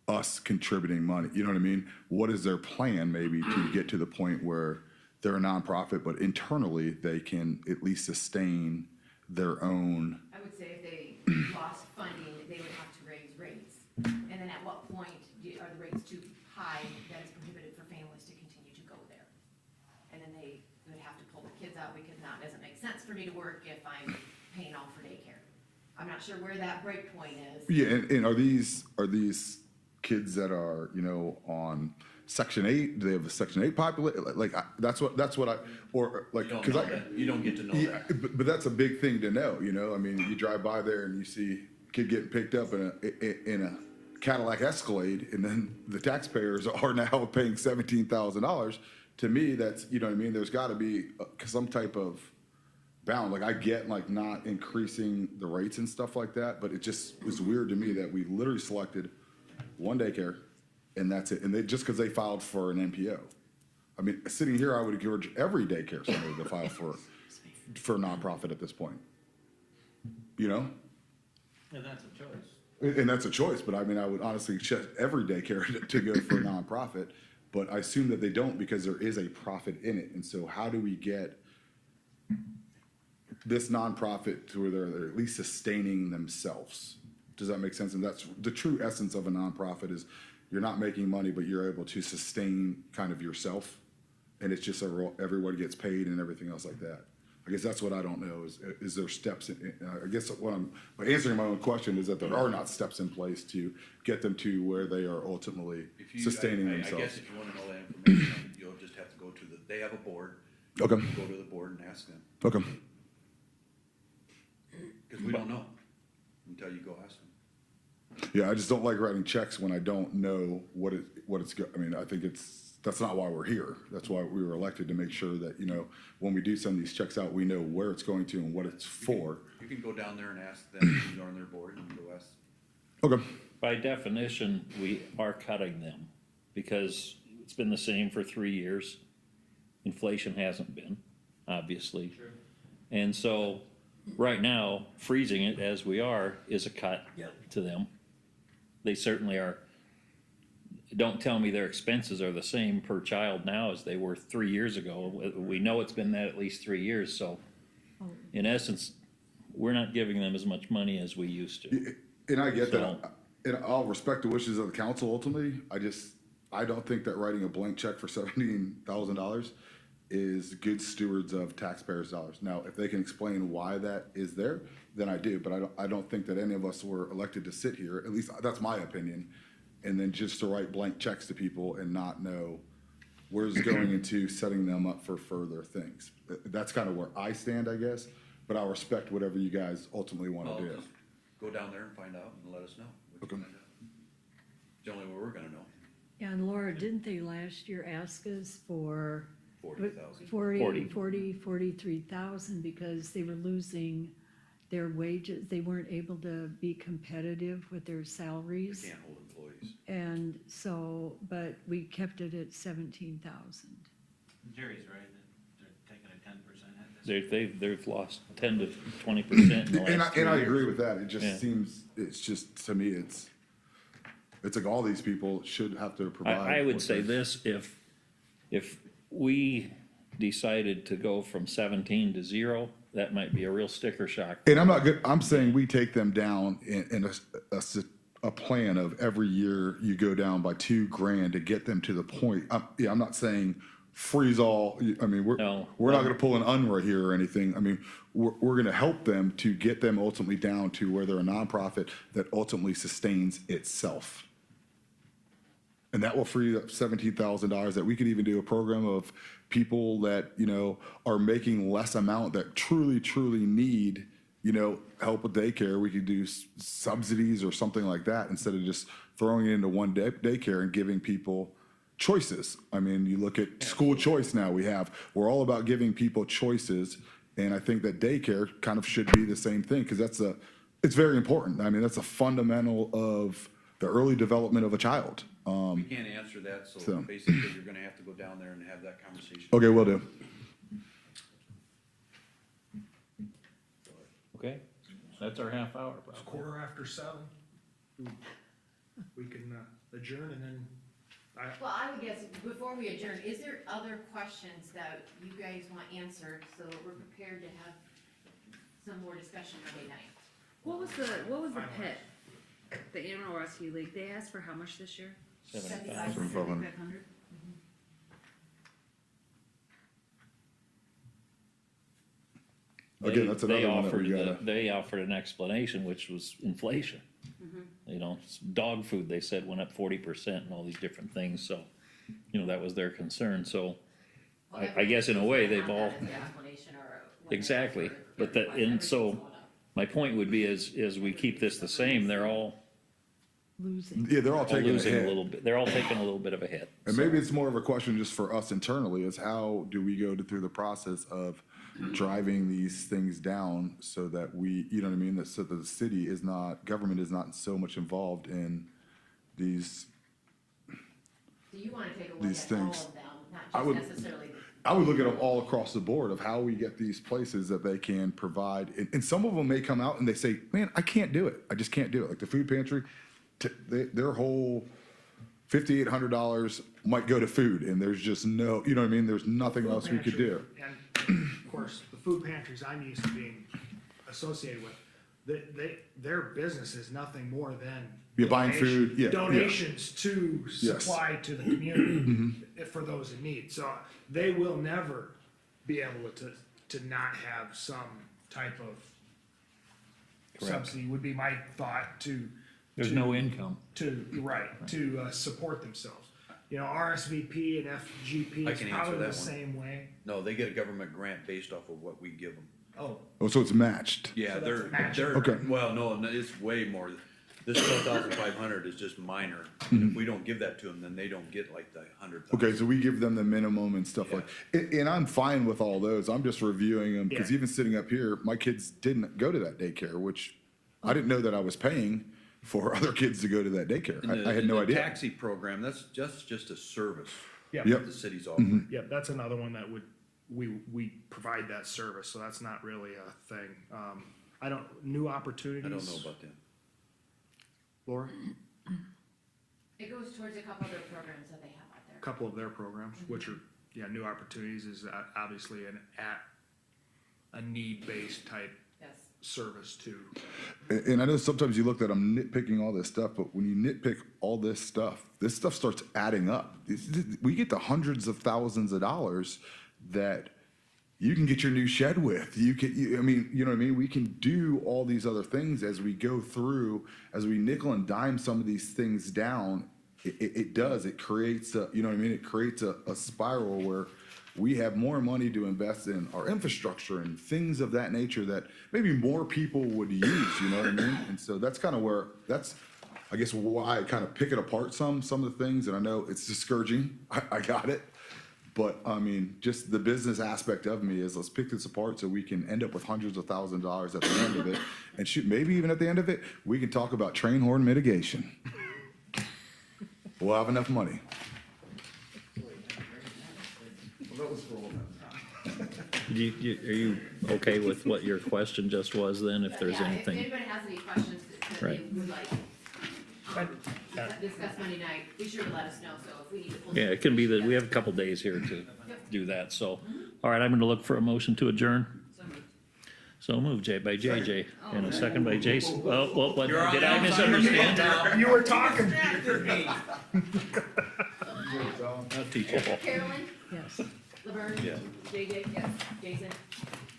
us contributing money? You know what I mean? What is their plan maybe to get to the point where they're a nonprofit, but internally they can at least sustain their own? I would say if they lost funding, they would have to raise rates. And then at what point are the rates too high that it's prohibited for families to continue to go there? And then they would have to pull the kids out because now it doesn't make sense for me to work if I'm paying all for daycare. I'm not sure where that break point is. Yeah, and are these kids that are, you know, on Section 8? Do they have a Section 8 population? That's what I, or like, You don't because know that. You don't get to know yeah, that. but that's a big thing to know, you know? I mean, you drive by there and you see a kid getting picked up in a Cadillac Escalade, and then the taxpayers are now paying $17,000. To me, that's, you know what I mean? There's got to be some type of bound. Like, I get like not increasing the rates and stuff like that, but it just was weird to me that we literally selected one daycare and that's it. And they, just because they filed for an NPO. I mean, sitting here, I would encourage every daycare center to file for a nonprofit at this point. You know? And that's a choice. And that's a choice, but I mean, I would honestly check every daycare to go for a nonprofit, but I assume that they don't because there is a profit in it. And so how do we get this nonprofit to where they're at least sustaining themselves? Does that make sense? And that's the true essence of a nonprofit, is you're not making money, but you're able to sustain kind of yourself. And it's just everyone gets paid and everything else like that. I guess that's what I don't know is there steps I guess what I'm, by answering my own question, is that there are not steps in place to get them to where they are ultimately sustaining I themselves. guess if you wanna know that information, you'll just have to go to they have a board. Okay. Go to the board and ask them, Okay. cause we don't know until you go ask them. Yeah, I just don't like writing checks when I don't know I mean, I think that's not why we're here. That's why we were elected, to make sure that, you know, when we do send these checks out, we know where it's going to and what it's for. You can go down there and ask them who's on their board and go ask. Okay. By definition, we are cutting them because it's been the same for 3 years. Inflation hasn't been, obviously. Sure. And so, right now, freezing it as we are is a cut to them. They certainly are. Don't tell me their expenses are the same per child now as they were 3 years ago. We know it's been that at least 3 years, so in essence, we're not giving them as much money as we used to. And I get So- that. And I'll respect the wishes of the council ultimately. I don't think that writing a blank check for $17,000 is good stewards of taxpayers' dollars. Now, if they can explain why that is there, then I do. But I don't think that any of us were elected to sit here, at least that's my opinion, and then just to write blank checks to people and not know where's going into setting them up for further things. That's kind of where I stand, I guess, but I'll respect whatever you guys ultimately want Well, to do. just go down there and find out and let us know. what you Okay. find out. It's the only way we're gonna know, Yeah, and Laura, didn't they last year ask us for 40,000. 43,000 because they were losing their wages? They weren't able to be competitive with their We salaries. can't hold employees. And so, but we kept it at 17,000. Jerry's right, they're taking a 10% hit this. They've lost 10 to 20% in the And last 3 I years. agree with that. It Yeah. just seems, it's just, to me, it's like all these people should have to provide. I would what say they- this, if we decided to go from 17 to 0, that might be a real sticker shock. And I'm not good, I'm saying we take them down in a plan of every year you go down by $2,000 to get them to the point. I'm not saying freeze all, I mean, we're No. not gonna pull an UNRWA here or anything. I mean, we're gonna help them to get them ultimately down to where they're a nonprofit that ultimately sustains itself. And that will free up $17,000 that we could even do a program of people that, you know, are making less amount that truly, truly need, you know, help with daycare. We could do subsidies or something like that instead of just throwing it into one daycare and giving people choices. I mean, you look at school choice now we're all about giving people choices. And I think that daycare kind of should be the same thing because it's very important. I mean, that's a fundamental of the early development of a child. We can't answer that, so So. basically you're gonna have to go down there and have that conversation. Okay, will do. Okay, that's our half hour, It's probably. 7:15. We can adjourn and then, Well, I would guess, before we adjourn, is there other questions that you guys want answered, so that we're prepared to have some more discussion Monday night? What was the pit? The Animal Rescue League, they asked for how much this year? 75. 7,500? Again, that's another one that we gotta. They offered an explanation, which was inflation. You know, dog food, they said, went up 40% and all these different things, so, you know, that was their concern, so. I guess in a way, they've all, That is the explanation or when they exactly, ask for but that, everything, and so, everything's going up. my point would be is we keep this the same, they're all Losing. Yeah, they're all taking a losing a hit. little bit, they're all taking a little bit of a hit. And maybe it's more of a question just for us internally, is how do we go through the process of driving these things down so that we, you know what I mean, that so that the city is not, government is not so much involved in these, So you wanna take a look these at all things. of them, I not would- just necessarily. I would look at them all across the board of how we get these places that they can provide. And some of them may come out and they say, man, I can't do it. I just can't do it. Like the food pantry, their whole $5,800 might go to food and there's just no, you know what I mean? There's nothing food else we could do. pantry, and of course, the food pantries I'm used to being associated with, their business is nothing more than. You're buying donation- food, yeah, yeah. Donations to Yes. Mm-hmm. supply to the community for those in need. So they will never be able to not have some type of subsidy, would be my thought to. There's to- no income. to support themselves. You know, RSVP and FGP I is can answer probably the that one. same way. No, they get a government grant based off of what we give them. Oh, Oh, so it's matched. Yeah, So that's they're, a match. they're, Okay. well, no, it's way more. This 12,500 is just minor. Mm-hmm. And if we don't give that to them, then they don't get like the 100,000. Okay, so we give them the minimum and stuff Yeah. like, and I'm fine with all those. I'm just reviewing them, because Yeah. even sitting up here, my kids didn't go to that daycare, which I didn't know that I was paying for other kids to go to that daycare. I had no The idea. taxi program, that's just a service yeah. Yep. the city's offering. Yeah, that's another one that we provide that service, so that's not really a thing. New opportunities. I don't know about that. Laura, It goes towards a couple other programs that they have out there. a couple of their programs, which are, new opportunities is obviously a need-based type Yes. service too. And I know sometimes you look at I'm nitpicking all this stuff, but when you nitpick all this stuff starts adding up. We get to hundreds of thousands of dollars that you can get your new shed with. I mean, you know what I mean? We can do all these other things as we go through, as we nickel and dime some of these things down. It creates a, you know what I mean? It creates a spiral where we have more money to invest in our infrastructure and things of that nature that maybe more people would use, you know what I mean? And so that's kind of where, I guess why I kind of pick it apart some of the things, and I know it's discouraging, I got it. But I mean, just the business aspect of me is let's pick this apart so we can end up with hundreds of thousands of dollars at the end of it. And shoot, maybe even at the end of it, we can talk about train horn mitigation. We'll have enough money. Are you okay with what your question just was then, if there's Yeah, anything? If anybody has any questions that they Right. would like, discuss Monday night, be sure to let us know, so if we need to pull. Yeah, it can be that we have a couple days here to do that, so. All right, I'm gonna look for a motion to adjourn. So moved, by JJ, and a second by Jason. Oh, what, did I misunderstand? You were talking. I'll teach you. Carolyn, Yes. Laverne. Yeah. JJ, yes, Jason,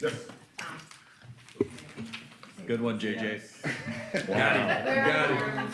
Yes. Tom. Good one, JJ. Where are we?